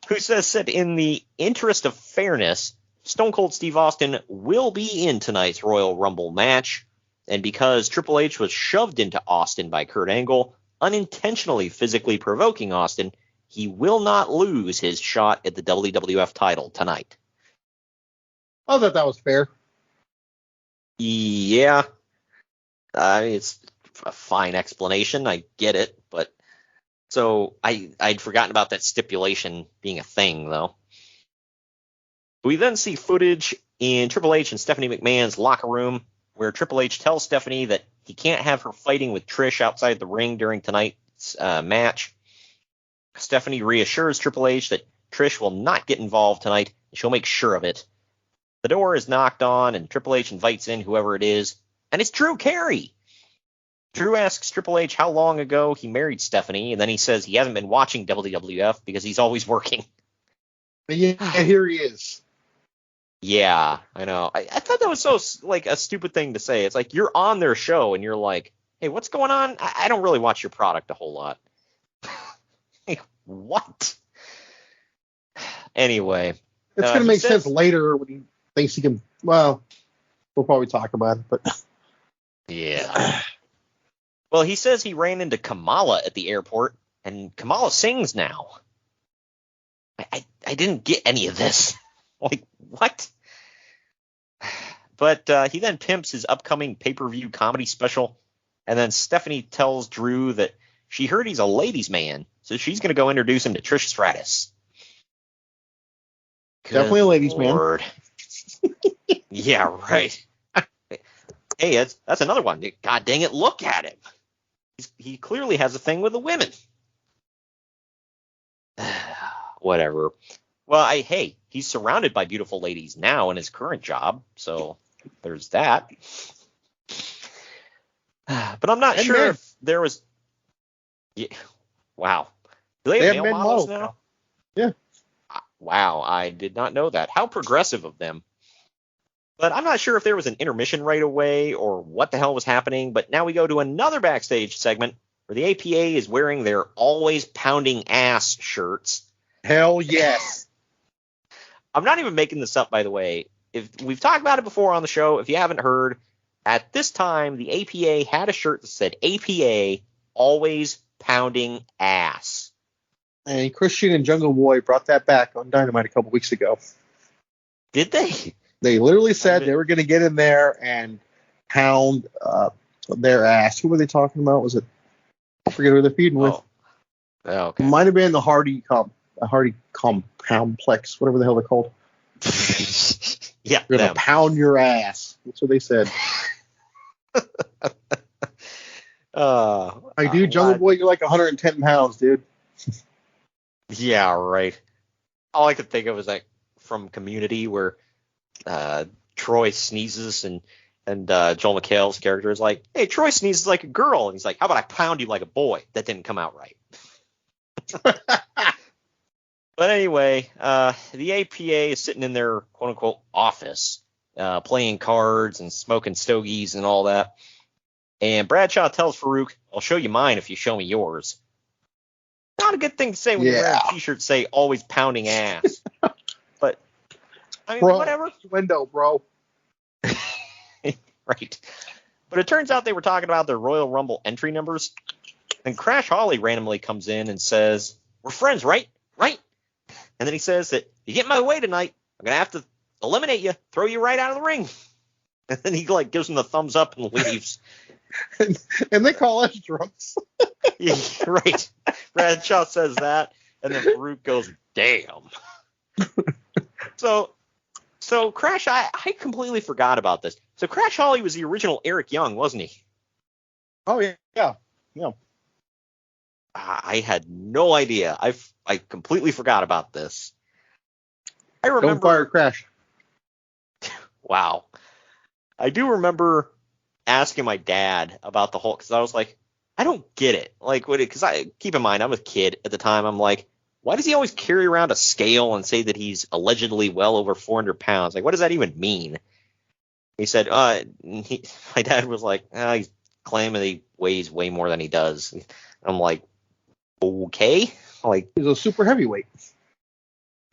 that in the interest of fairness, Stone Cold Steve Austin will be in tonight's Royal Rumble match, and because Triple H was shoved into Austin by Kurt Angle, unintentionally physically provoking Austin, he will not lose his shot at the WWF title tonight. I thought that was fair. Yeah. It's a fine explanation. I get it. But so I'd forgotten about that stipulation being a thing, though. We then see footage in Triple H and Stephanie McMahon's locker room where Triple H tells Stephanie that he can't have her fighting with Trish outside the ring during tonight's match. Stephanie reassures Triple H that Trish will not get involved tonight, and she'll make sure of it. The door is knocked on, and Triple H invites in whoever it is, and it's Drew Carey. Drew asks Triple H how long ago he married Stephanie, and then he says he hasn't been watching WWF because he's always working. Yeah, here he is. Yeah, I know. I thought that was so, like, a stupid thing to say. It's like, you're on their show, and you're like, hey, what's going on? I don't really watch your product a whole lot. Like, what? Anyway. It's going to make sense later when he thinks he can, well, we'll probably talk about it, but. Yeah. Well, he says he ran into Kamala at the airport, and Kamala sings now. I didn't get any of this. Like, what? But he then pimps his upcoming pay-per-view comedy special, and then Stephanie tells Drew that she heard he's a ladies' man, so she's going to go introduce him to Trish Stratus. Definitely a ladies' man. Yeah, right. Hey, that's another one. God dang it, look at him. He clearly has a thing with the women. Whatever. Well, hey, he's surrounded by beautiful ladies now in his current job, so there's that. But I'm not sure if there was. Yeah, wow. Do they have male models now? Yeah. Wow, I did not know that. How progressive of them. But I'm not sure if there was an intermission right away or what the hell was happening. But now we go to another backstage segment where the APA is wearing their always pounding ass shirts. Hell yes. I'm not even making this up, by the way. If we've talked about it before on the show, if you haven't heard, at this time the APA had a shirt that said APA always pounding ass. And Christian and Jungle Boy brought that back on Dynamite a couple weeks ago. Did they? They literally said they were going to get in there and pound their ass. Who were they talking about? Was it? I forget who they're feuding with. Oh, okay. Might have been the Hardy Complex, whatever the hell they're called. Yeah, they're going to pound your ass. That's what they said. Jungle Boy, you're like 110 pounds, dude. Yeah, right. All I could think of was like from Community where Troy sneezes and Joel McHale's character is like, hey, Troy sneezes like a girl. And he's like, how about I pound you like a boy? That didn't come out right. But anyway, the APA is sitting in their quote-unquote office playing cards and smoking stogies and all that. And Bradshaw tells Farouk, I'll show you mine if you show me yours. Not a good thing to say when you're wearing T-shirts say always pounding ass. But, I mean, whatever. Window, bro. Right. But it turns out they were talking about their Royal Rumble entry numbers. And Crash Holly randomly comes in and says, we're friends, right? Right? And then he says that you get in my way tonight, I'm going to have to eliminate you, throw you right out of the ring. And then he like gives him the thumbs up and leaves. and they call us drunks. Yeah, right. Bradshaw says that, and then Farouk goes, damn. So Crash, I completely forgot about this. So Crash Holly was the original Eric Young, wasn't he? Oh, yeah. I had no idea. I completely forgot about this. I remember. Don't fire Crash. Wow. I do remember asking my dad about the whole, because I was like, I don't get it. Like, because keep in mind, I'm a kid at the time. I'm like, why does he always carry around a scale and say that he's allegedly well over 400 pounds? Like, what does that even mean? He said, my dad was like, he's claiming he weighs way more than he does. I'm like, okay. Like, He's a super heavyweight.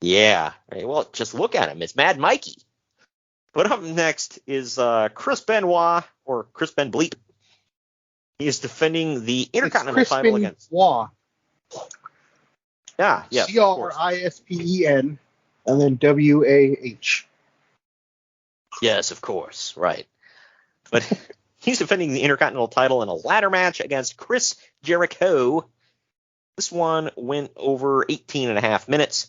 yeah. Right, well, just look at him. It's Mad Mikey. But up next is Chris Benoit, or Chris Ben Bleep. He is defending the Intercontinental title against. Benoit. Yeah, yes. CRISPEN, and then WAH. Yes, of course. Right. But he's defending the Intercontinental title in a ladder match against Chris Jericho. This one went over 18 and a half minutes.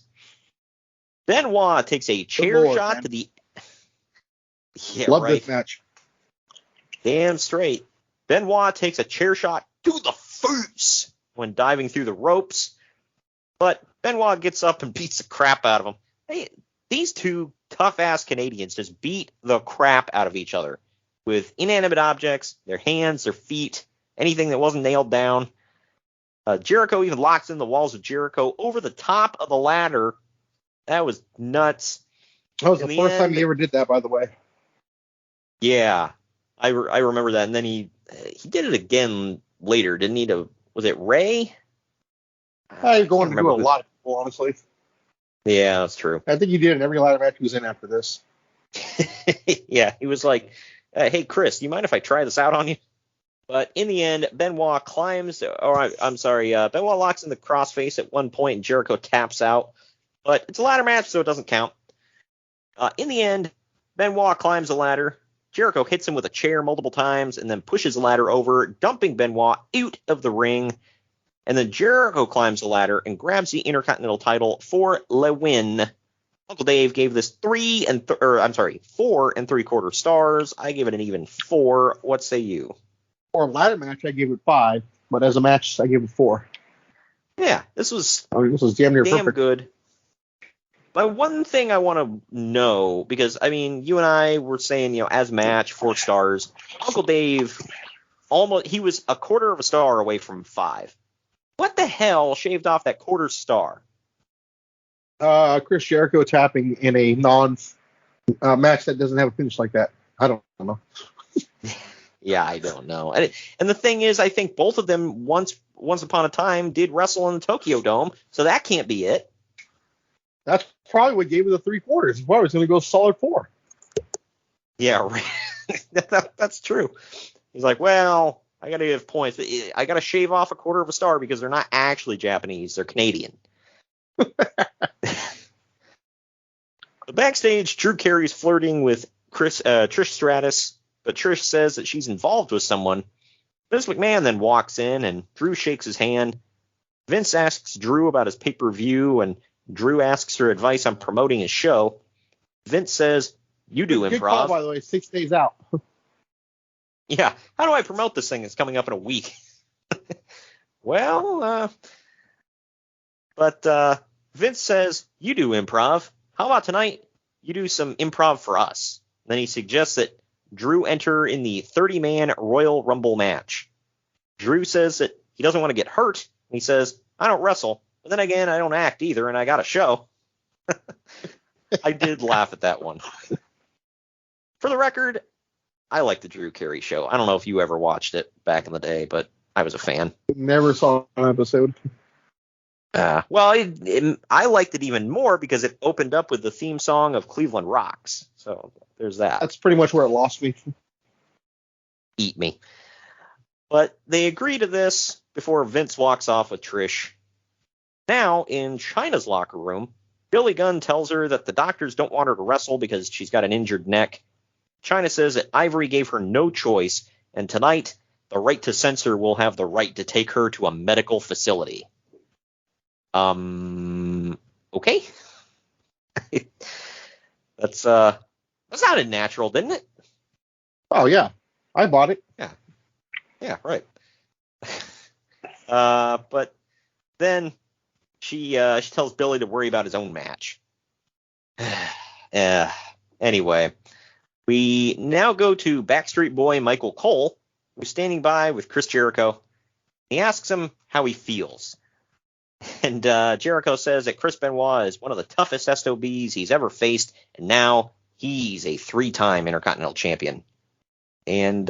Benoit takes a chair shot to the. Yeah, Love right. this match. Damn straight. Benoit takes a chair shot to the face when diving through the ropes. But Benoit gets up and beats the crap out of him. Hey, these two tough-ass Canadians just beat the crap out of each other with inanimate objects, their hands, their feet, anything that wasn't nailed down. Jericho even locks in the walls of Jericho over the top of the ladder. That was nuts. That was the first time he ever did that, by the way. Yeah, I remember that. And then he did it again later, didn't he? Was it Ray? He's going to do a lot of people, honestly. Yeah, that's true. I think he did in every ladder match he was in after this. Yeah, he was like, hey, Chris, do you mind if I try this out on you? But in the end, Benoit Benoit locks in the crossface at one point, and Jericho taps out. But it's a ladder match, so it doesn't count. In the end, Benoit climbs the ladder. Jericho hits him with a chair multiple times and then pushes the ladder over, dumping Benoit out of the ring. And then Jericho climbs the ladder and grabs the Intercontinental title for the win. Uncle Dave gave this 4 3/4 stars. I give it an even 4. What say you? For a ladder match, I gave it 5, but as a match, I gave it 4. Yeah, this was damn near perfect. Good. But one thing I want to know, because, I mean, you and I were saying, as match, 4 stars. Uncle Dave, he was a quarter of a star away from 5. What the hell shaved off that quarter star? Chris Jericho tapping in a match that doesn't have a finish like that. I don't know. Yeah, I don't know. And the thing is, I think both of them once upon a time did wrestle in the Tokyo Dome, so that can't be it. That's probably what gave it the 3/4. He probably was going to go solid 4. Yeah, right. That's true. He's like, well, I got to give points. I got to shave off a quarter of a star because they're not actually Japanese. They're Canadian. Backstage, Drew Carey's flirting with Trish Stratus, but Trish says that she's involved with someone. Vince McMahon then walks in, and Drew shakes his hand. Vince asks Drew about his pay-per-view, and Drew asks her advice on promoting his show. Vince says, you do improv. Good call, by the way, 6 days out. Yeah, how do I promote this thing? It's coming up in a week. Well, but Vince says, you do improv. How about tonight you do some improv for us? Then he suggests that Drew enter in the 30-man Royal Rumble match. Drew says that he doesn't want to get hurt. He says, I don't wrestle. But then again, I don't act either, and I got a show. I did laugh at that one. For the record, I like the Drew Carey show. I don't know if you ever watched it back in the day, but I was a fan. Never saw an episode. Well, I liked it even more because it opened up with the theme song of Cleveland Rocks. So there's that. That's pretty much where it lost me. Eat me. But they agree to this before Vince walks off with Trish. Now, in Chyna's locker room, Billy Gunn tells her that the doctors don't want her to wrestle because she's got an injured neck. Chyna says that Ivory gave her no choice, and tonight, the Right to Censor will have the right to take her to a medical facility. Okay. That sounded natural, didn't it? Oh, yeah. I bought it. Yeah, right. But then she tells Billy to worry about his own match. Anyway, we now go to Backstreet Boy Michael Cole, who's standing by with Chris Jericho. He asks him how he feels. And Jericho says that Chris Benoit is one of the toughest SOBs he's ever faced, and now he's a 3-time Intercontinental Champion. And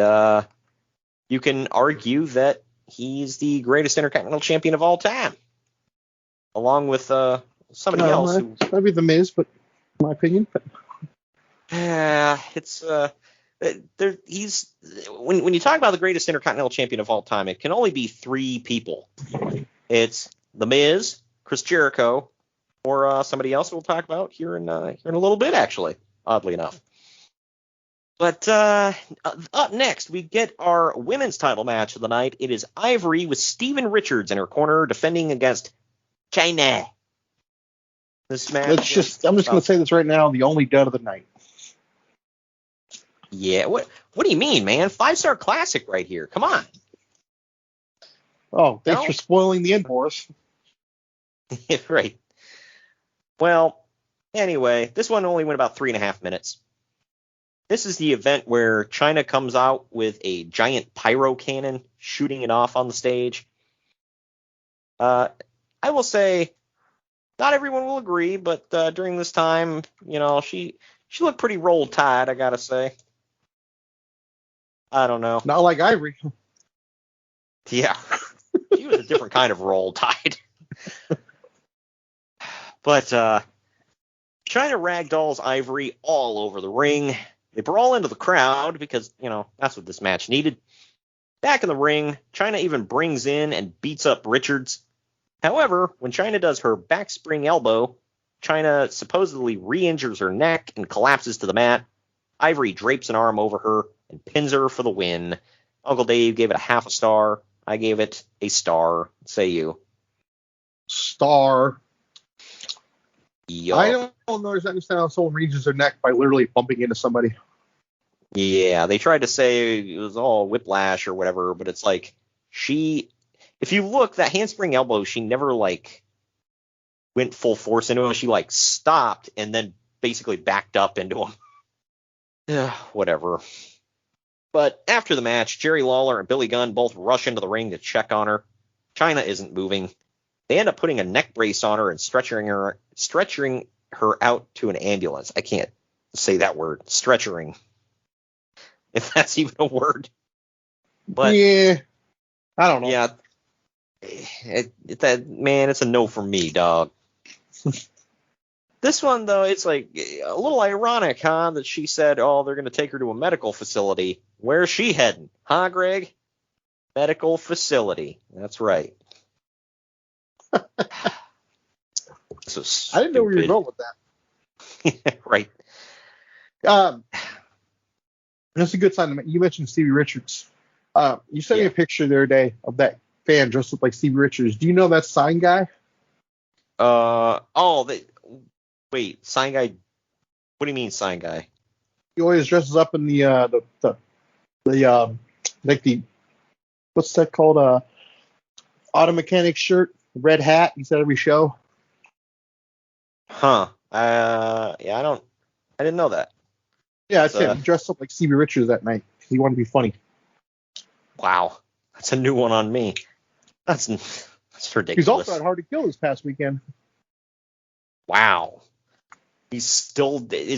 you can argue that he's the greatest Intercontinental Champion of all time, along with somebody else. Maybe The Miz, but in my opinion. It's he's when you talk about the greatest Intercontinental Champion of all time, it can only be 3 people. It's The Miz, Chris Jericho, or somebody else we'll talk about here in a little bit, actually, oddly enough. But up next, we get our women's title match of the night. It is Ivory with Steven Richards in her corner defending against China. This match. I'm just going to say this right now: the only dud of the night. Yeah. What do you mean, man? 5-star classic right here. Come on. Oh, thanks for spoiling the end for us. Right. Well, anyway, this one only went about 3.5 minutes. This is the event where China comes out with a giant pyro cannon, shooting it off on the stage. I will say, not everyone will agree, but during this time, she looked pretty roll tide, I gotta say. I don't know. Not like Ivory. Yeah. She was a different kind of roll tide. But China ragdolls Ivory all over the ring. They brawl into the crowd because, that's what this match needed. Back in the ring, China even brings in and beats up Richards. However, when China does her back spring elbow, China supposedly re-injures her neck and collapses to the mat. Ivory drapes an arm over her and pins her for the win. Uncle Dave gave it a 0.5 star. I gave it a star. Say you. Star. Yup. I don't understand how someone re-injures their neck by literally bumping into somebody. Yeah, they tried to say it was all whiplash or whatever, but it's like if you look, that handspring elbow, she never went full force into him. She stopped and then basically backed up into him. Whatever. But after the match, Jerry Lawler and Billy Gunn both rush into the ring to check on her. China isn't moving. They end up putting a neck brace on her and stretching her out to an ambulance. I can't say that word, stretchering, if that's even a word. But yeah, I don't know. Yeah, it's a no for me, dog. This one, though, it's a little ironic, huh, that she said, oh, they're going to take her to a medical facility. Where's she heading? Huh, Greg? Medical facility. That's right. So I didn't know where you were going with that. Right. That's a good sign. You mentioned Stevie Richards. You sent me a picture the other day of that fan dressed up like Stevie Richards. Do you know that sign guy? Wait, sign guy. What do you mean, sign guy? He always dresses up in the what's that called? Auto mechanic shirt, red hat. He's at every show. Huh. I didn't know that. Yeah, it's him. He dressed up like Stevie Richards that night. He wanted to be funny. Wow, that's a new one on me. That's ridiculous. He's also at Hard to Kill this past weekend. Wow. Is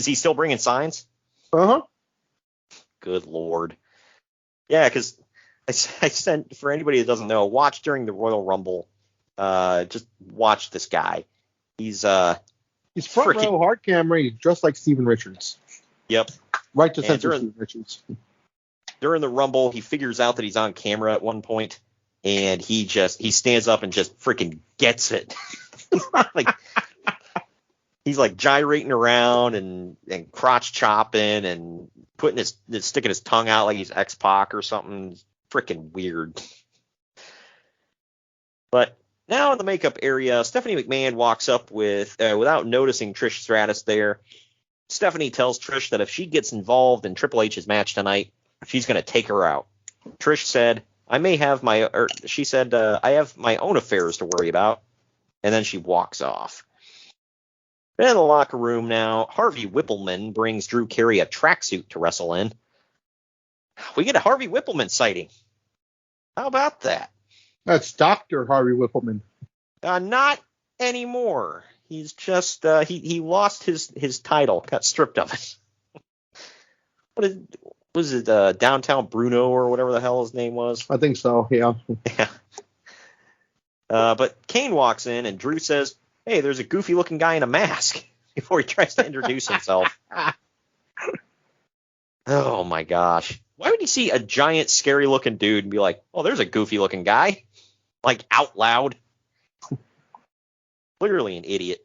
he still bringing signs? Uh-huh. Good Lord. Yeah, because I sent, for anybody that doesn't know, watch during the Royal Rumble. Just watch this guy. He's front row hard camera. He's dressed like Steven Richards. Yep. Right to censor Steven Richards. During the Rumble, he figures out that he's on camera at one point, and he stands up and just freaking gets it. He's gyrating around and crotch chopping and sticking his tongue out like he's X-Pac or something. Freaking weird. But now in the makeup area, Stephanie McMahon walks up without noticing Trish Stratus there. Stephanie tells Trish that if she gets involved in Triple H's match tonight, she's going to take her out. Trish said, I have my own affairs to worry about. And then she walks off. In the locker room now, Harvey Whippleman brings Drew Carey a tracksuit to wrestle in. We get a Harvey Whippleman sighting. How about that? That's Dr. Harvey Whippleman. Not anymore. He's just he lost his title, got stripped of it. Was it Downtown Bruno or whatever the hell his name was? I think so, yeah. Yeah. But Kane walks in and Drew says, "Hey, there's a goofy looking guy in a mask," before he tries to introduce himself. Oh my gosh. Why would you see a giant scary looking dude and be like, "Oh, there's a goofy looking guy"? Like out loud. Clearly an idiot.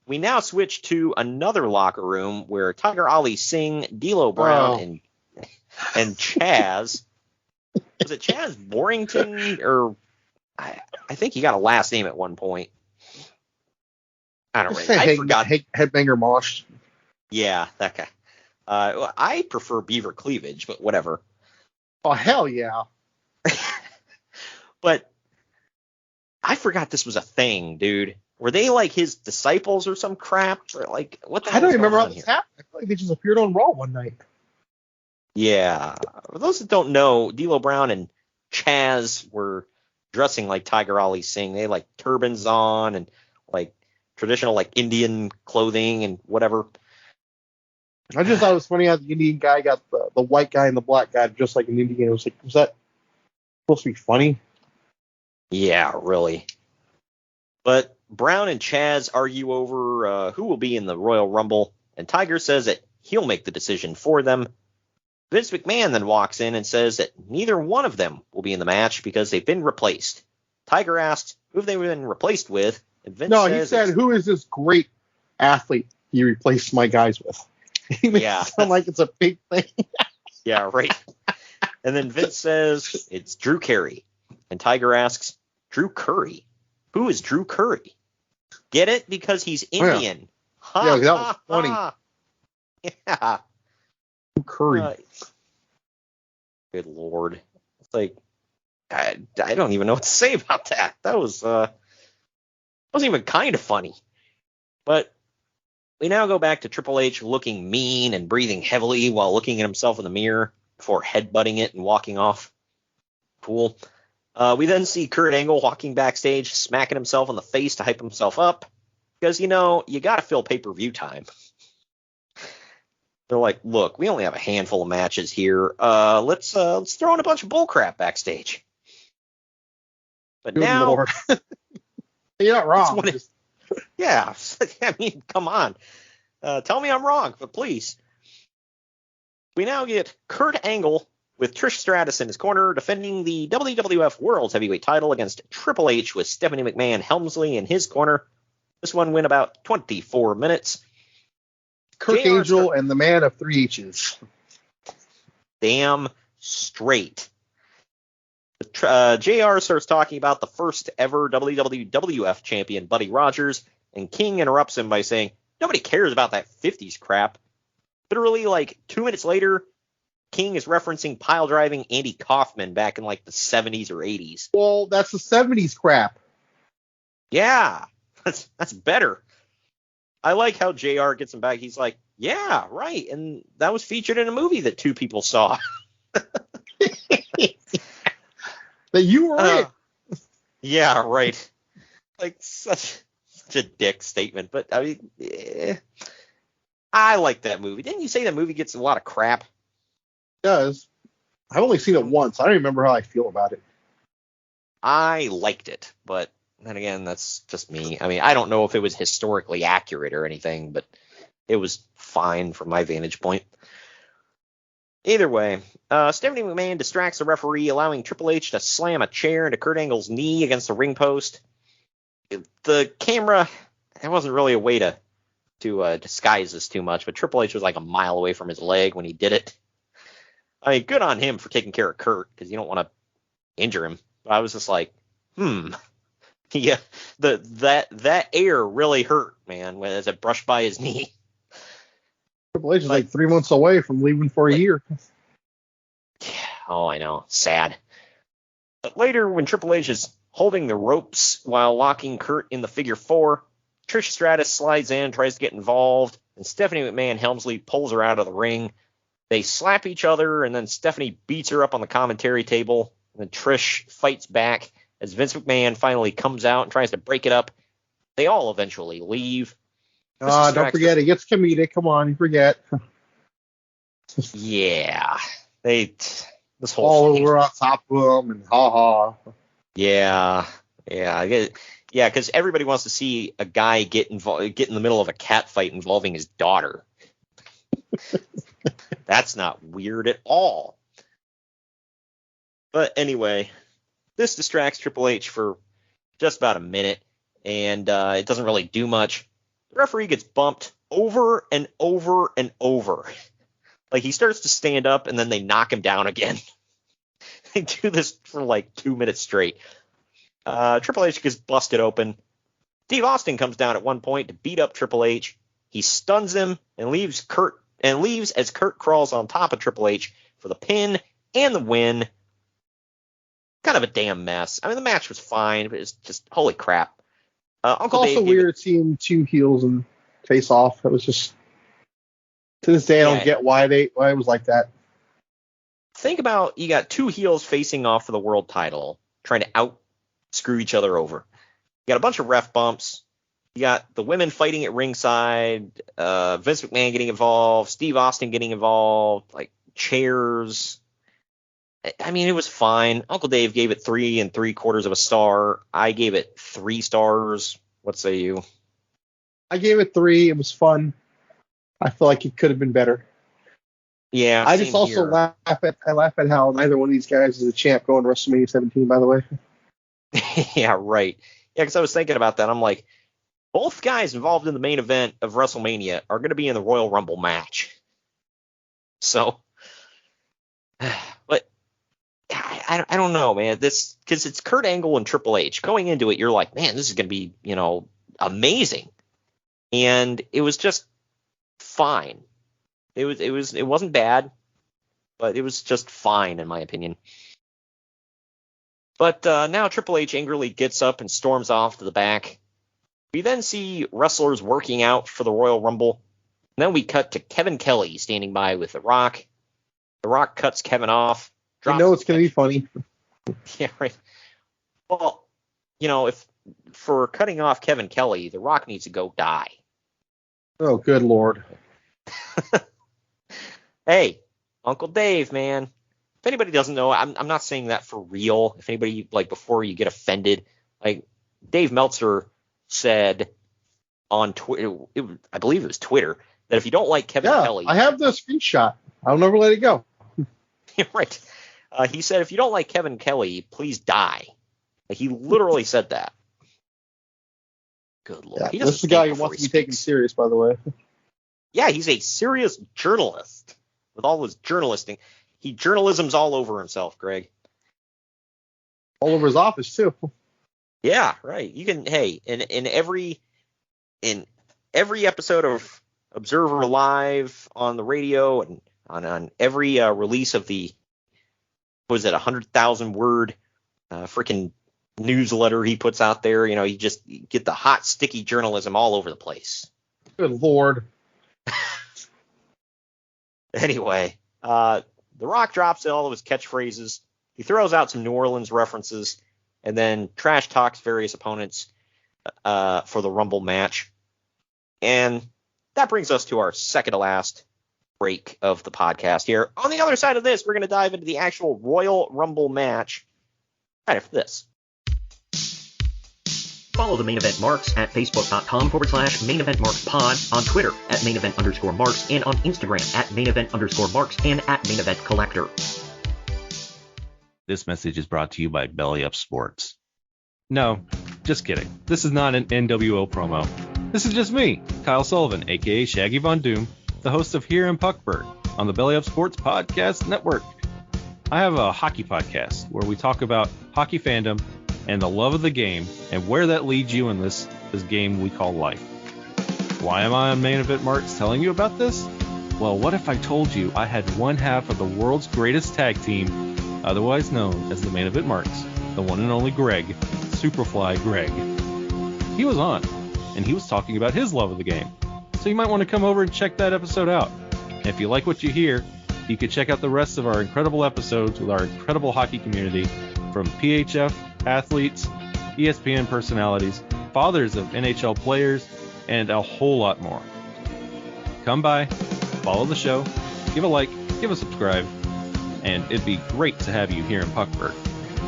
We now switch to another locker room where Tiger Ali Singh, D'Lo Brown, and Chaz. Was it Chaz Warrington? Or I think he got a last name at one point. I don't know. I forgot. Headbanger Mosh. Yeah, that guy. I prefer Beaver Cleavage, but whatever. Oh, hell yeah. But I forgot this was a thing, dude. Were they like his disciples or some crap? Or like, what the hell? I don't remember how this happened. I feel like they just appeared on Raw one night. Yeah. For those that don't know, D'Lo Brown and Chaz were dressing like Tiger Ali Singh. They had like turbans on and like traditional like Indian clothing and whatever. I just thought it was funny how the Indian guy got the white guy and the black guy just like an Indian. It was like, was that supposed to be funny? Yeah, really. But Brown and Chaz argue over who will be in the Royal Rumble, and Tiger says that he'll make the decision for them. Vince McMahon then walks in and says that neither one of them will be in the match because they've been replaced. Tiger asks who have they been replaced with, and Vince says... No, he said, who is this great athlete you replaced my guys with? He makes it sound like it's a big thing. Yeah, right. And then Vince says it's Drew Carey. And Tiger asks, Drew Curry? Who is Drew Curry? Get it? Because he's Indian. Oh, yeah, that was funny. Yeah. Drew Curry. Good Lord. It's like, I don't even know what to say about that. That was wasn't even kind of funny. But we now go back to Triple H looking mean and breathing heavily while looking at himself in the mirror before headbutting it and walking off. Cool. We then see Kurt Angle walking backstage, smacking himself in the face to hype himself up. Because, you got to fill pay-per-view time. They're like, look, we only have a handful of matches here. Let's throw in a bunch of bullcrap backstage. But Good now... Lord. You're not wrong. Yeah, I mean, come on. Tell me I'm wrong, but please. We now get Kurt Angle with Trish Stratus in his corner, defending the WWF World Heavyweight title against Triple H with Stephanie McMahon Helmsley in his corner. This one went about 24 minutes. Kurt Angle and the man of three H's. Damn straight. JR starts talking about the first ever WWF champion, Buddy Rogers, and King interrupts him by saying, nobody cares about that 50s crap. Literally, like 2 minutes later, King is referencing pile driving Andy Kaufman back in like the 70s or 80s. Well, that's the 70s crap. Yeah, that's better. I like how JR gets him back. He's like, yeah, right. And that was featured in a movie that two people saw. That you were in. Yeah, right. Like such a dick statement. But I mean, I like that movie. Didn't you say that movie gets a lot of crap? It does. I've only seen it once. I don't remember how I feel about it. I liked it, but then again, that's just me. I mean, I don't know if it was historically accurate or anything, but it was fine from my vantage point. Either way, Stephanie McMahon distracts the referee, allowing Triple H to slam a chair into Kurt Angle's knee against the ring post. The camera, it wasn't really a way to disguise this too much, but Triple H was like a mile away from his leg when he did it. I mean, good on him for taking care of Kurt, because you don't want to injure him. But I was just like, yeah, that air really hurt, man, as it brushed by his knee. Triple H is like 3 months away from leaving for a year. Yeah, oh, I know. Sad. But later, when Triple H is holding the ropes while locking Kurt in the figure four, Trish Stratus slides in, tries to get involved, and Stephanie McMahon Helmsley pulls her out of the ring. They slap each other, and then Stephanie beats her up on the commentary table. And then Trish fights back as Vince McMahon finally comes out and tries to break it up. They all eventually leave. Don't forget, it gets comedic. Come on, you forget. Yeah. This whole all thing. over on top of them and ha. Yeah. Because everybody wants to see a guy get in the middle of a cat fight involving his daughter. That's not weird at all. But anyway, this distracts Triple H for just about a minute, and it doesn't really do much. The referee gets bumped over and over and over. Like, he starts to stand up, and then they knock him down again. They do this for like 2 minutes straight. Triple H gets busted open. Steve Austin comes down at one point to beat up Triple H. He stuns him and leaves as Kurt crawls on top of Triple H for the pin and the win. Kind of a damn mess. I mean, the match was fine, but it's just holy crap. Uncle It's also weird seeing two heels and face off. It was just, to this day, I don't get why it was like that. Think about, you got two heels facing off for the world title, trying to screw each other over. You got a bunch of ref bumps. You got the women fighting at ringside, Vince McMahon getting involved, Steve Austin getting involved, like chairs. I mean, it was fine. Uncle Dave gave it 3 3/4 stars. I gave it 3 stars. What say you? I gave it 3. It was fun. I feel like it could have been better. Yeah. I just also laugh at how neither one of these guys is a champ going to WrestleMania 17, by the way. Yeah, right. Yeah, because I was thinking about that. I'm like, both guys involved in the main event of WrestleMania are going to be in the Royal Rumble match. So, but I don't know, man. This, because it's Kurt Angle and Triple H. Going into it, you're like, man, this is going to be, amazing. And it was just fine. It wasn't bad, but it was just fine in my opinion. But now Triple H angrily gets up and storms off to the back. We then see wrestlers working out for the Royal Rumble. And then we cut to Kevin Kelly standing by with The Rock. The Rock cuts Kevin off. You know it's going to be funny. Yeah, right. Well, if for cutting off Kevin Kelly, The Rock needs to go die. Oh, good Lord. Hey, Uncle Dave, man. If anybody doesn't know, I'm not saying that for real. If anybody, before you get offended, Dave Meltzer said on Twitter, I believe it was Twitter, that if you don't like Kevin Kelly. I have the screenshot. I'll never let it go. Right. He said, if you don't like Kevin Kelly, please die. He literally said that. Good Lord. Yeah, this is the guy who wants to be taken serious, by the way. Yeah, he's a serious journalist with all his journalisting. He journalisms all over himself, Greg. All over his office, too. Yeah, right. You can, hey, in every episode of Observer Live on the radio and on every release of the, 100,000 word freaking newsletter he puts out there, you just get the hot, sticky journalism all over the place. Good Lord. Anyway, The Rock drops all of his catchphrases. He throws out some New Orleans references and then trash talks various opponents for the Rumble match. And that brings us to our second to last break of the podcast here. On the other side of this, we're going to dive into the actual Royal Rumble match right after this. Follow the Main Event Marks at Facebook.com/Main Event Marks Pod, on Twitter at Main Event _Marks, and on Instagram at Main Event _Marks and at Main Event Collector. This message is brought to you by Belly Up Sports. No, just kidding. This is not an NWO promo. This is just me, Kyle Sullivan, aka Shaggy Von Doom, the host of Here in Puckburg on the Belly Up Sports Podcast Network. I have a hockey podcast where we talk about hockey fandom and the love of the game and where that leads you in this game we call life. Why am I on Main Event Marks telling you about this? Well, what if I told you I had one half of the world's greatest tag team, otherwise known as the Main Event Marks, the one and only Greg, Superfly Greg. He was on. and he was talking about his love of the game. So you might want to come over and check that episode out. And if you like what you hear, you can check out the rest of our incredible episodes with our incredible hockey community, from PHF athletes, ESPN personalities, fathers of NHL players, and a whole lot more. Come by, follow the show, give a like, give a subscribe, and it'd be great to have you here in Puckburg.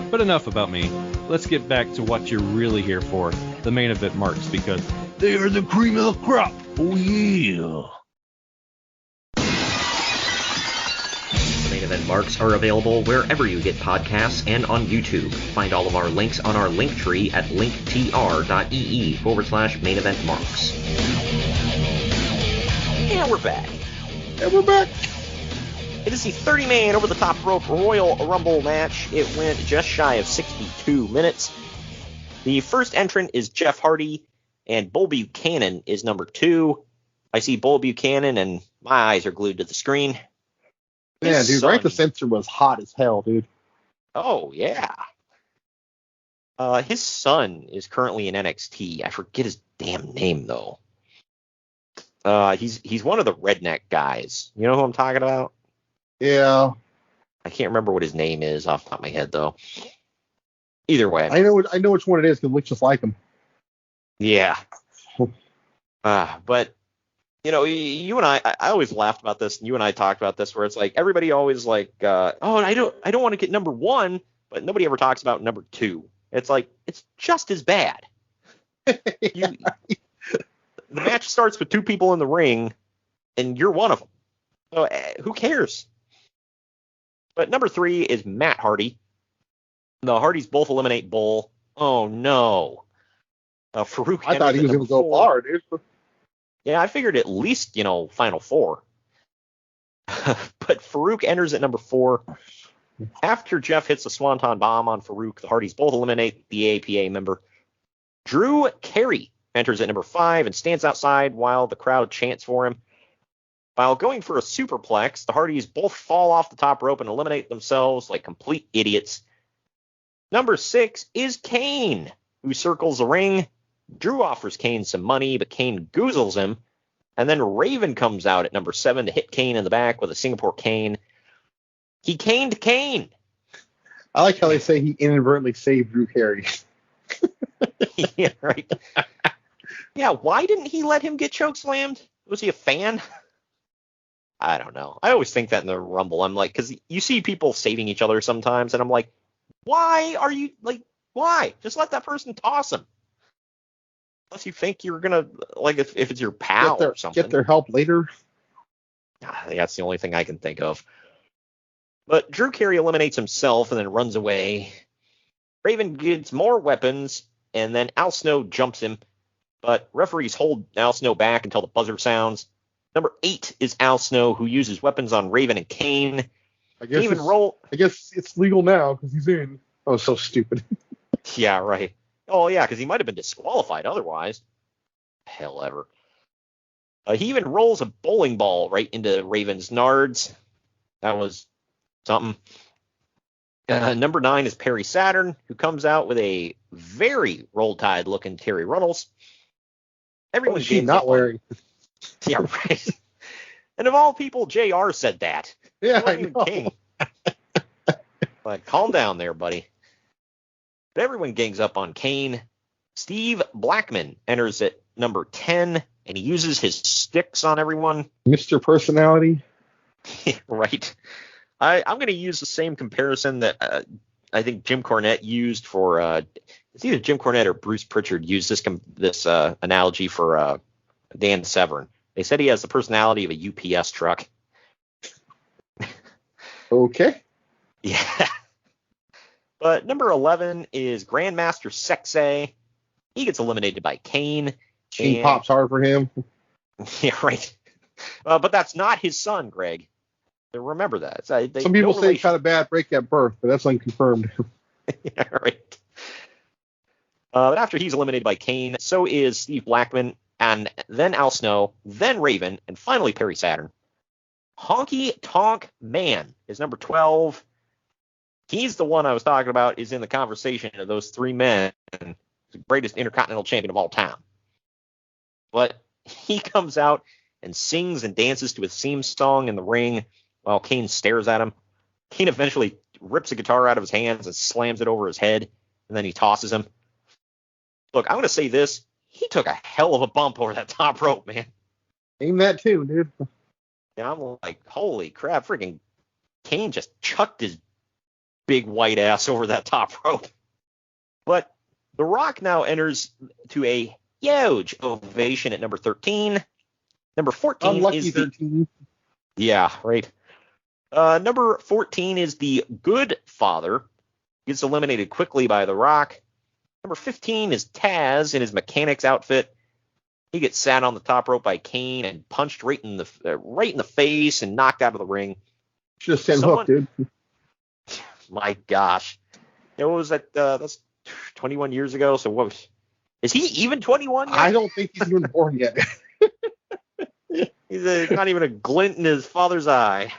But enough about me. Let's get back to what you're really here for, the main event marks, because they are the cream of the crop. Oh yeah. Main event marks are available wherever you get podcasts and on YouTube. Find all of our links on our link tree at linktr.ee/main event marks. And we're back. It is the 30-man over-the-top rope Royal Rumble match. It went just shy of 62 minutes. The first entrant is Jeff Hardy, and Bull Buchanan is number 2. I see Bull Buchanan, and my eyes are glued to the screen. Yeah, dude, Right the Censor was hot as hell, dude. Oh, yeah. His son is currently in NXT. I forget his damn name, though. He's one of the redneck guys. You know who I'm talking about? Yeah. I can't remember what his name is off the top of my head, though. Either way. I know which one it is, because it looks just like him. Yeah. But, you know, you and I always laughed about this, and you and I talked about this, where it's like, everybody always like, I don't want to get number 1, but nobody ever talks about number 2. It's like, it's just as bad. The match starts with 2 people in the ring, and you're one of them. So who cares? But number 3 is Matt Hardy. The Hardys both eliminate Bull. Oh, no. Farouk. I thought he was going to go far, dude. Yeah, I figured at least, Final 4. But Farouk enters at number 4. After Jeff hits the Swanton Bomb on Farouk, the Hardys both eliminate the APA member. Drew Carey enters at number 5 and stands outside while the crowd chants for him. While going for a superplex, the Hardys both fall off the top rope and eliminate themselves like complete idiots. Number 6 is Kane, who circles the ring. Drew offers Kane some money, but Kane goozles him. And then Raven comes out at number 7 to hit Kane in the back with a Singapore cane. He caned Kane. I like how they say he inadvertently saved Drew Carey. Yeah, right. Yeah, why didn't he let him get chokeslammed? Was he a fan? I don't know. I always think that in the Rumble. I'm like, because you see people saving each other sometimes, and I'm like, why are you, like, why? Just let that person toss him. Unless you think you're going to, like, if it's your pal or something. Get their help later. That's the only thing I can think of. But Drew Carey eliminates himself and then runs away. Raven gets more weapons, and then Al Snow jumps him. But referees hold Al Snow back until the buzzer sounds. Number 8 is Al Snow, who uses weapons on Raven and Kane. I guess it's legal now because he's in. Oh, so stupid. Yeah, right. Oh, yeah, because he might have been disqualified otherwise. Hell ever. He even rolls a bowling ball right into Raven's nards. That was something. Number 9 is Perry Saturn, who comes out with a very Roll Tide looking Terry Runnels. Everyone what is she not wearing? Yeah, right. And of all people, JR said that. Yeah, I know. King. Like, calm down there, buddy. But everyone gangs up on Kane. Steve Blackman enters at number 10, and he uses his sticks on everyone. Mr. Personality. Right. I'm going to use the same comparison that I think Jim Cornette used for it's either Jim Cornette or Bruce Pritchard used this analogy for Dan Severn. They said he has the personality of a UPS truck. Okay. Yeah. But number 11 is Grandmaster Sexay. He gets eliminated by Kane. He pops hard for him. Yeah, right. But that's not his son, Greg. Remember that. Some people say he had a bad break at birth, but that's unconfirmed. Yeah, right. But after he's eliminated by Kane, so is Steve Blackman, and then Al Snow, then Raven, and finally Perry Saturn. Honky Tonk Man is number 12. He's the one I was talking about, is in the conversation of those 3 men, the greatest Intercontinental Champion of all time. But he comes out and sings and dances to his theme song in the ring while Kane stares at him. Kane eventually rips a guitar out of his hands and slams it over his head, and then he tosses him. Look, I'm going to say this. He took a hell of a bump over that top rope, man. Aim that too, dude. And I'm like, holy crap, freaking Kane just chucked his big white ass over that top rope. But The Rock now enters to a huge ovation at number 13. Number 14 Unlucky is 13. Yeah, right. Number 14 is the Good Father. Gets eliminated quickly by The Rock. Number 15 is Taz in his mechanic's outfit. He gets sat on the top rope by Kane and punched right in the face and knocked out of the ring. Should have sent Hook, dude. My gosh. It was that's 21 years ago, so is he even 21 yet? I don't think he's even born yet. He's not even a glint in his father's eye.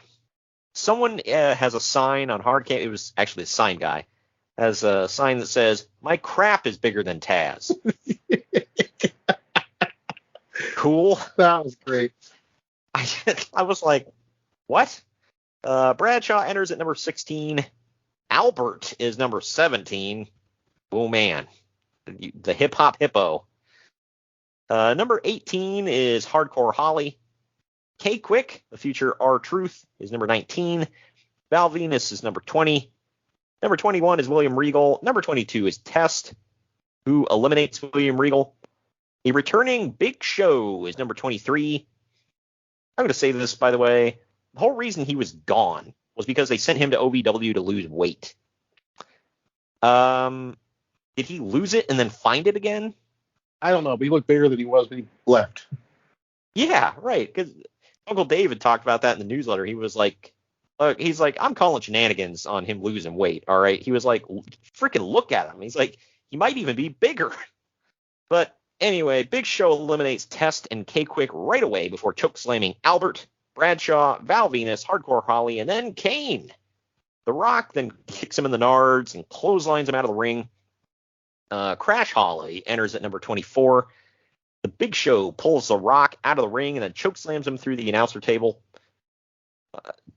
Someone has a sign on Hardcam. It was actually a sign guy. Has a sign that says, "My crap is bigger than Taz." Cool. That was great. I was like, what? Bradshaw enters at number 16. Albert is number 17. Oh, man. The hip-hop hippo. Number 18 is Hardcore Holly. K-Quick, the future R-Truth, is number 19. Val Venus is number 20. Number 21 is William Regal. Number 22 is Test, who eliminates William Regal. A returning Big Show is number 23. I'm going to say this, by the way. The whole reason he was gone was because they sent him to OVW to lose weight. Did he lose it and then find it again? I don't know, but he looked bigger than he was when he left. Yeah, right. Because Uncle David talked about that in the newsletter. He was like, I'm calling shenanigans on him losing weight. All right. He was like, freaking look at him. He's like, he might even be bigger. But anyway, Big Show eliminates Test and K-Quick right away before chokeslamming Albert, Bradshaw, Val Venus, Hardcore Holly, and then Kane. The Rock then kicks him in the nards and clotheslines him out of the ring. Crash Holly enters at number 24. The Big Show pulls The Rock out of the ring and then chokeslams him through the announcer table.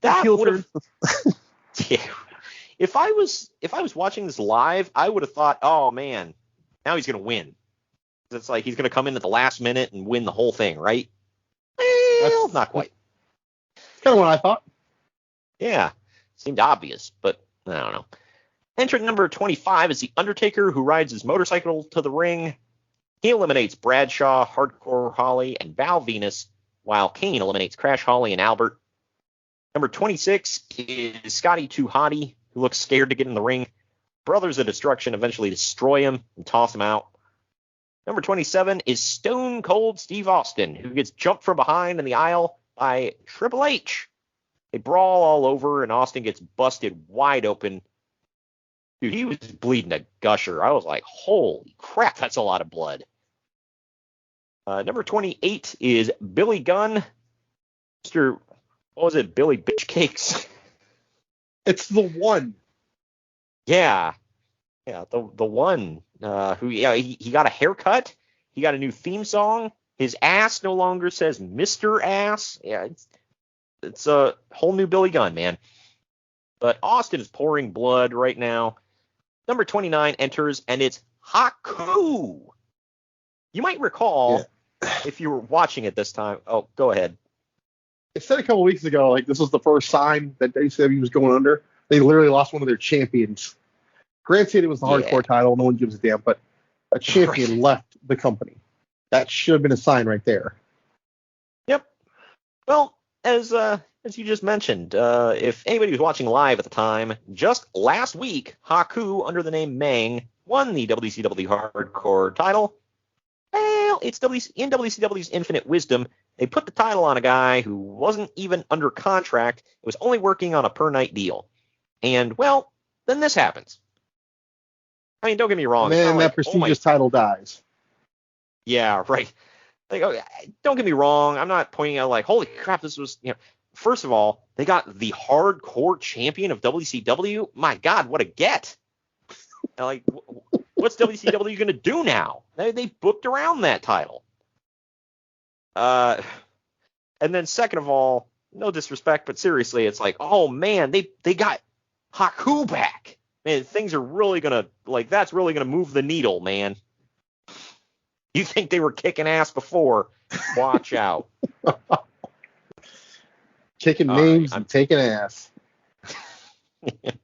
That would have. Yeah. If I was watching this live, I would have thought, oh man, now he's gonna win. It's like he's gonna come in at the last minute and win the whole thing, right? Well, not quite. That's kind of what I thought. Yeah, seemed obvious, but I don't know. Entrant number 25 is The Undertaker, who rides his motorcycle to the ring. He eliminates Bradshaw, Hardcore Holly, and Val Venus, while Kane eliminates Crash Holly and Albert. Number 26 is Scotty 2 Hottie, who looks scared to get in the ring. Brothers of Destruction eventually destroy him and toss him out. Number 27 is Stone Cold Steve Austin, who gets jumped from behind in the aisle by Triple H. They brawl all over, and Austin gets busted wide open. Dude, he was bleeding a gusher. I was like, holy crap, that's a lot of blood. Number 28 is Billy Gunn. What was it, Billy Bitch Cakes? It's the one. Yeah, the one who he got a haircut. He got a new theme song. His ass no longer says Mr. Ass. Yeah, it's a whole new Billy Gunn, man. But Austin is pouring blood right now. Number 29 enters, and it's Haku. You might recall, if you were watching it this time. Oh, go ahead. It said a couple weeks ago, like, this was the first sign that WCW was going under. They literally lost one of their champions. Granted, it was the hardcore title. No one gives a damn, but a champion left the company. That should have been a sign right there. Yep. Well, as you just mentioned, if anybody was watching live at the time, just last week, Haku, under the name Mang, won the WCW Hardcore title. Well, it's in WCW's infinite wisdom. They put the title on a guy who wasn't even under contract. It was only working on a per-night deal. And, well, then this happens. I mean, don't get me wrong. And then that prestigious title dies. Yeah, right. Like, don't get me wrong. I'm not pointing out, like, holy crap, this was, first of all, they got the hardcore champion of WCW. My God, what a get. Like, what's WCW going to do now? They booked around that title. And then second of all, no disrespect, but seriously, it's like, oh man, they got Haku back. Man, things are really gonna that's really gonna move the needle, man. You think they were kicking ass before? Watch out. Kicking names and taking ass.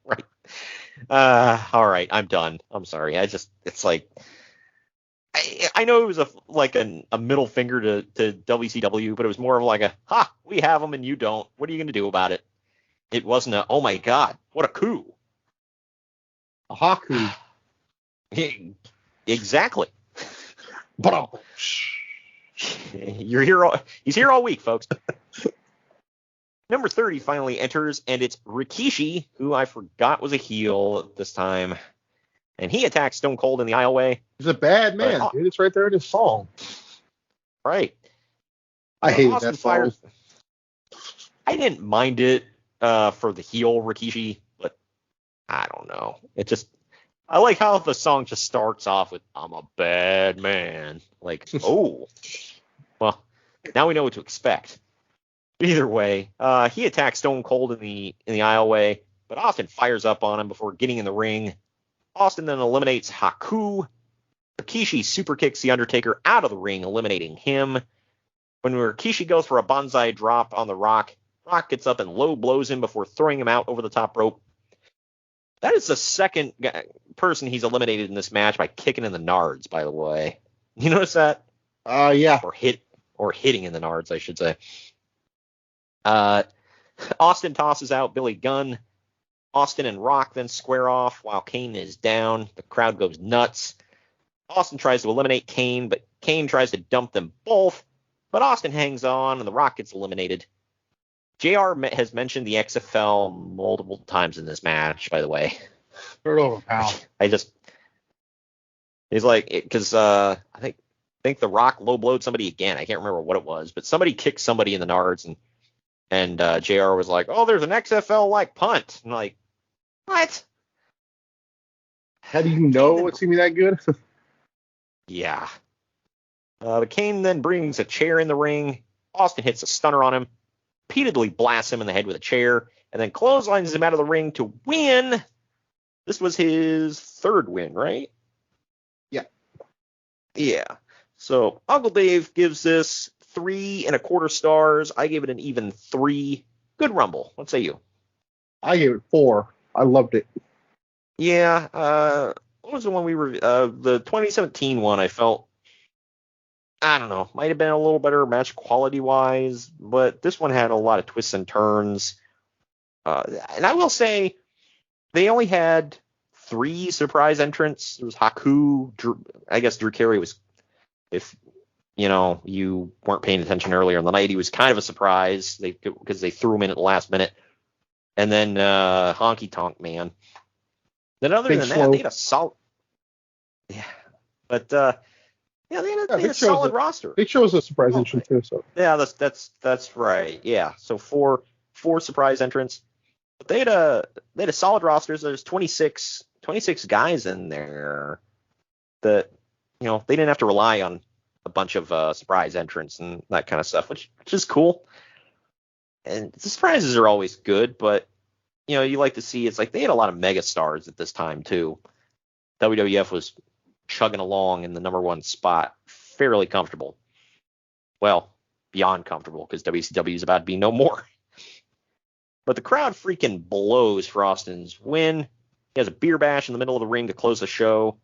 Right. All right, I'm done. I'm sorry. It's like, I know it was a middle finger to WCW, but it was more of like we have them and you don't. What are you going to do about it? It wasn't oh my God, what a coup. A Haku. Exactly. But he's here all week, folks. Number 30 finally enters, and it's Rikishi, who I forgot was a heel this time. And he attacks Stone Cold in the aisleway. He's a bad man, dude. It's right there in his song. Right. I hated that song. I didn't mind it for the heel Rikishi, but I don't know. I like how the song just starts off with, I'm a bad man. Like, oh. Well, now we know what to expect. Either way, he attacks Stone Cold in the aisleway, but Austin fires up on him before getting in the ring. Austin then eliminates Haku. Rikishi super kicks the Undertaker out of the ring, eliminating him. When Rikishi goes for a bonsai drop on the Rock, Rock gets up and low blows him before throwing him out over the top rope. That is the second person he's eliminated in this match by kicking in the nards, by the way. You notice that? Yeah. Or hitting in the nards, I should say. Austin tosses out Billy Gunn. Austin and Rock then square off while Kane is down. The crowd goes nuts. Austin tries to eliminate Kane, but Kane tries to dump them both. But Austin hangs on, and the Rock gets eliminated. JR has mentioned the XFL multiple times in this match, by the way. Turn over, pal. He's like, because I think the Rock low blowed somebody again. I can't remember what it was, but somebody kicked somebody in the nards, and JR was like, oh, there's an XFL like punt. And I'm like, what? How do you know it's going to be that good? Yeah. But Kane then brings a chair in the ring. Austin hits a stunner on him, repeatedly blasts him in the head with a chair, and then clotheslines him out of the ring to win. This was his third win, right? Yeah. Yeah. So Uncle Dave gives this 3.25 stars. I gave it an even 3. Good Rumble. What say you? I gave it 4. I loved it. Yeah. What was the one we were? The 2017 one. I felt, I don't know, might have been a little better match quality wise, but this one had a lot of twists and turns. And I will say, they only had 3 surprise entrants. There was Haku. I guess Drew Carey was, if you weren't paying attention earlier in the night, he was kind of a surprise because they threw him in at the last minute. And then Honky Tonk Man. Then other than that, they had a solid. Yeah, but they had a solid roster. Big Show was a surprise entrant too. So yeah, that's right. Yeah, so four surprise entrants. But they had a solid roster. So there's 26 guys in there that they didn't have to rely on a bunch of surprise entrants and that kind of stuff, which is cool. And the surprises are always good, but you like to see, it's like they had a lot of mega stars at this time too. WWF was chugging along in the number 1 spot, fairly comfortable. Well, beyond comfortable, because WCW is about to be no more. But the crowd freaking blows for Austin's win. He has a beer bash in the middle of the ring to close the show.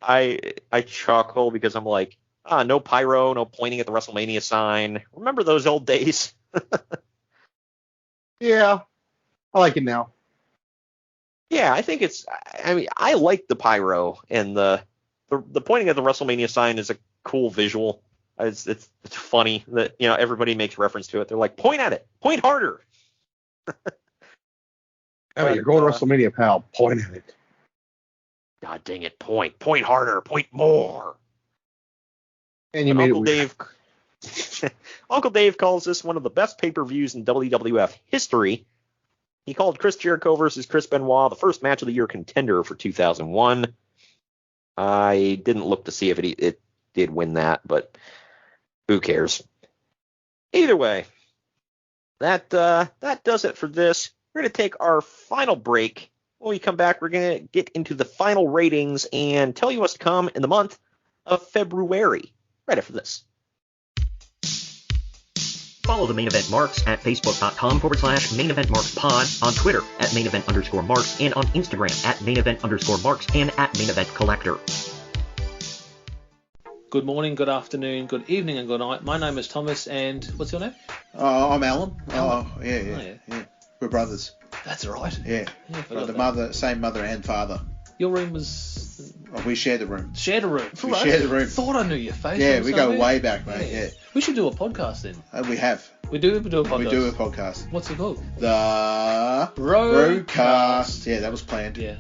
I chuckle because I'm like, no pyro, no pointing at the WrestleMania sign. Remember those old days? Yeah, I like it now. Yeah, I think I like the pyro, and the pointing at the WrestleMania sign is a cool visual. It's funny that everybody makes reference to it. They're like, point at it, point harder. You're going to WrestleMania, pal. Point at it. God dang it, point harder, point more. And you made Uncle Dave. Uncle Dave calls this one of the best pay-per-views in WWF history. He called Chris Jericho versus Chris Benoit the first match of the year contender for 2001. I didn't look to see if it did win that, but Who cares? Either way, that does it for this. We're going to take our final break. When we come back, we're going to get into the final ratings and tell you what's to come in the month of February. Right after this. Follow the Main Event Marks at facebook.com/Main Event Marks Pod, on Twitter at Main Event _Marks, and on Instagram at Main Event _Marks and at Main Event Collector. Good morning, good afternoon, good evening, and good night. My name is Thomas, and what's your name? I'm Alan. Alan. Oh, yeah. We're brothers. That's right. Yeah. Same mother and father. Your room was... Oh, we share the room. Shared a room. We share the room. Thought I knew your face. Yeah, we go way back, mate. Yeah. We should do a podcast then. We have. We do a podcast. We do a podcast. What's it called? The Roadcast. Yeah, that was planned. Yeah.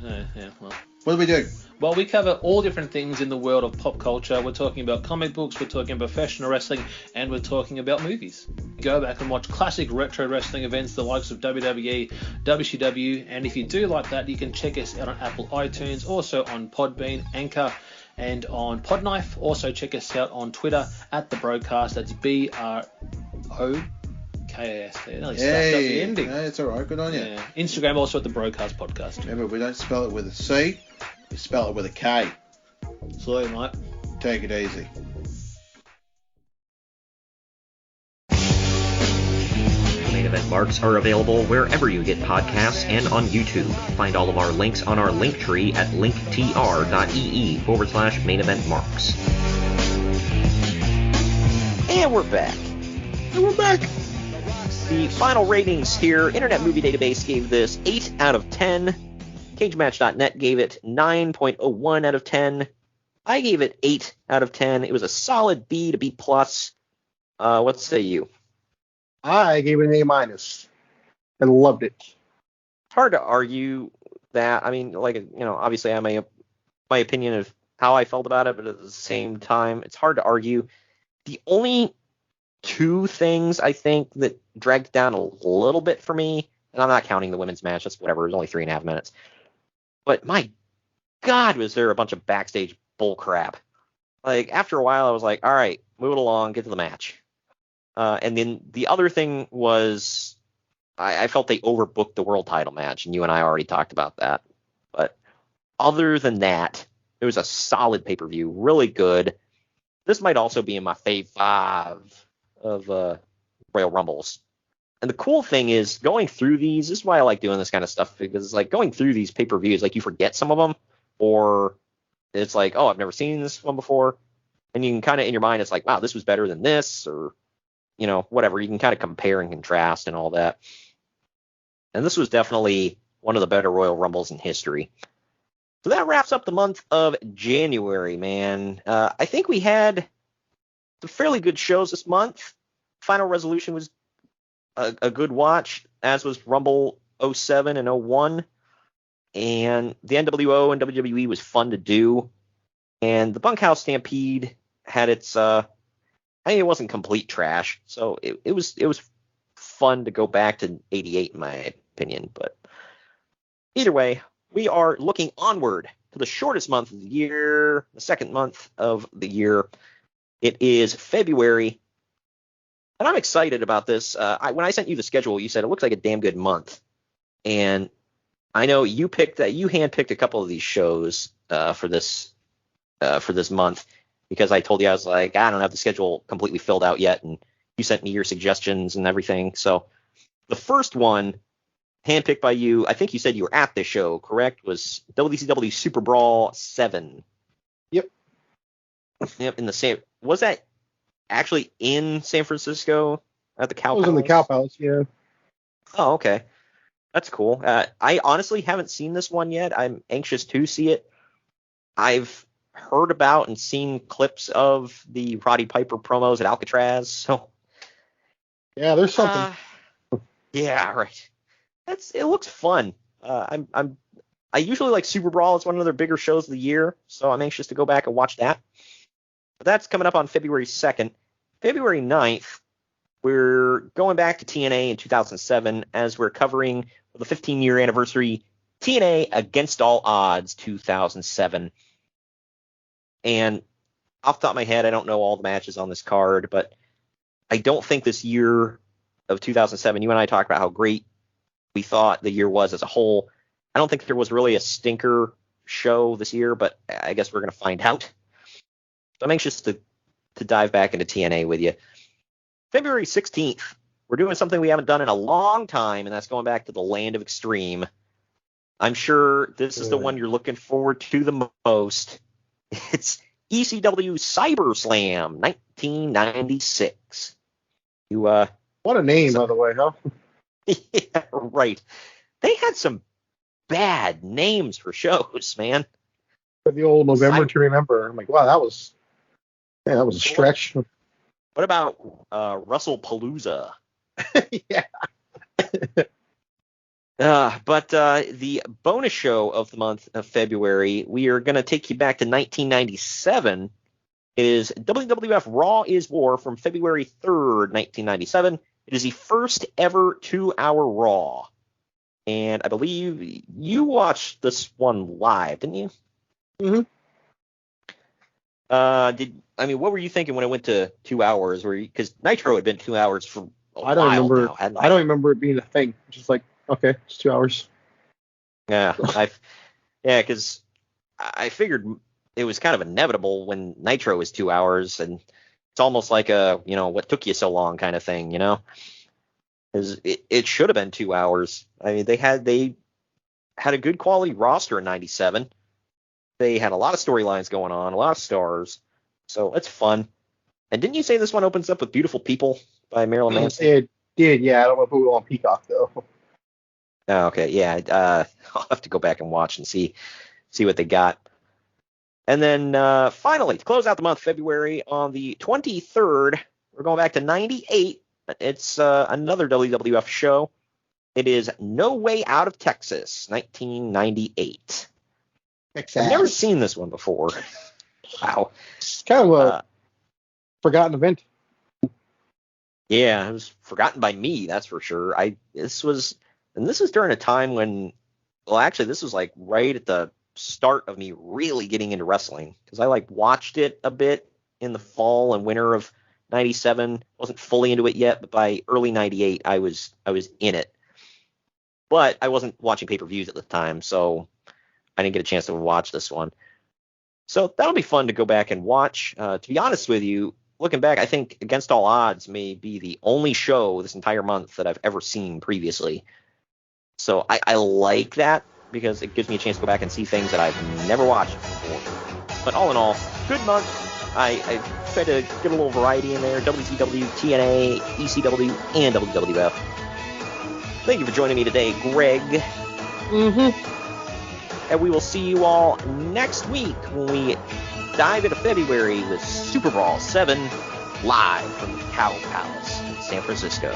Well. What do we do? Well, we cover all different things in the world of pop culture. We're talking about comic books, we're talking about professional wrestling, and we're talking about movies. Go back and watch classic retro wrestling events, the likes of WWE, WCW, and if you do like that, you can check us out on Apple iTunes, also on Podbean, Anchor, and on Podknife. Also check us out on Twitter at The Broadcast. That's BROKAST. Nearly stuffed up the ending. No, it's all right. Good on you. Yeah. Instagram also at The Broadcast Podcast. Remember, we don't spell it with a C. We spell it with a K. Sorry, mate. Take it easy. The Main Event Marks are available wherever you get podcasts and on YouTube. Find all of our links on our link tree at linktr.ee/Main Event Marks. And we're back. The final ratings here. Internet Movie Database gave this 8 out of 10. CageMatch.net gave it 9.01 out of 10. I gave it 8 out of 10. It was a solid B to B+. What say you? I gave it an A-. I loved it. It's hard to argue that. I mean, obviously I have my opinion of how I felt about it, but at the same time, it's hard to argue. The only two things I think that dragged down a little bit for me, and I'm not counting the women's match, that's whatever, it was only 3.5 minutes. But my God, was there a bunch of backstage bull crap. Like, after a while, I was like, all right, move it along, get to the match. And then the other thing was I felt they overbooked the world title match, and you and I already talked about that. But other than that, it was a solid pay-per-view, really good. This might also be in my fave 5 of Royal Rumbles. And the cool thing is, going through these, this is why I like doing this kind of stuff, because it's like going through these pay-per-views, like you forget some of them, or it's like, oh, I've never seen this one before. And you can kind of, in your mind, it's like, wow, this was better than this, or, whatever. You can kind of compare and contrast and all that. And this was definitely one of the better Royal Rumbles in history. So that wraps up the month of January, man. I think we had some fairly good shows this month. Final Resolution was a good watch, as was Rumble 07 and 01. And the NWO and WWE was fun to do. And the Bunkhouse Stampede had its, it wasn't complete trash. So it was fun to go back to 88, in my opinion. But either way, we are looking onward to the shortest month of the year, the second month of the year. It is February. And I'm excited about this. When I sent you the schedule, you said it looks like a damn good month. And I know you handpicked a couple of these shows for this month, because I told you, I was like, I don't have the schedule completely filled out yet, and you sent me your suggestions and everything. So the first one, handpicked by you, I think you said you were at this show, correct? Was WCW Super Brawl 7. Yep. In the same. Was that actually in San Francisco at the Cow Palace? It was in the Cow Palace, yeah. Oh, okay. That's cool. I honestly haven't seen this one yet. I'm anxious to see it. I've heard about and seen clips of the Roddy Piper promos at Alcatraz. So yeah, there's something. Yeah, right. It looks fun. I usually like Super Brawl. It's one of their bigger shows of the year, so I'm anxious to go back and watch that. But that's coming up on February 2nd. February 9th, we're going back to TNA in 2007 as we're covering the 15-year anniversary TNA Against All Odds 2007. And off the top of my head, I don't know all the matches on this card, but I don't think this year of 2007, you and I talked about how great we thought the year was as a whole. I don't think there was really a stinker show this year, but I guess we're going to find out. So I'm anxious to dive back into TNA with you. February 16th, we're doing something we haven't done in a long time, and that's going back to the Land of Extreme. I'm sure this is the one you're looking forward to the most. It's ECW ScyberSlam 1996. What a name, by the way, huh? Yeah, right. They had some bad names for shows, man. For the old November to Remember. I'm like, wow, that was a stretch. What about Russellpalooza? Yeah. But the bonus show of the month of February, we are going to take you back to 1997. It is WWF Raw Is War from February 3rd, 1997. It is the first ever 2-hour Raw. And I believe you watched this one live, didn't you? Mm-hmm. What were you thinking when it went to 2 hours? Because Nitro had been 2 hours for a I don't while remember. now, hadn't it? I don't remember it being a thing. Just like, okay, it's 2 hours. Yeah, because I figured it was kind of inevitable when Nitro was 2 hours, and it's almost like a, what took you so long kind of thing, Because it should have been 2 hours. I mean, they had a good quality roster in '97. They had a lot of storylines going on, a lot of stars, so it's fun. And didn't you say this one opens up with Beautiful People by Marilyn Manson? It did, yeah. I don't know if it was on Peacock though. Oh, okay, yeah. I'll have to go back and watch and see what they got. And then finally, to close out the month, February, on the 23rd, we're going back to 98. It's another WWF show. It is No Way Out of Texas, 1998. Texas. I've never seen this one before. Wow. It's kind of a forgotten event. Yeah, it was forgotten by me, that's for sure. This was during a time when, this was like right at the start of me really getting into wrestling, because I watched it a bit in the fall and winter of '97. Wasn't fully into it yet, but by early '98 I was in it. But I wasn't watching pay-per-views at the time, so I didn't get a chance to watch this one. So that'll be fun to go back and watch. To be honest with you, looking back, I think Against All Odds may be the only show this entire month that I've ever seen previously. So I like that, because it gives me a chance to go back and see things that I've never watched before. But all in all, good month. I tried to get a little variety in there. WCW, TNA, ECW, and WWF. Thank you for joining me today, Greg. Mm-hmm. And we will see you all next week when we dive into February with Super Brawl 7 live from the Cow Palace in San Francisco.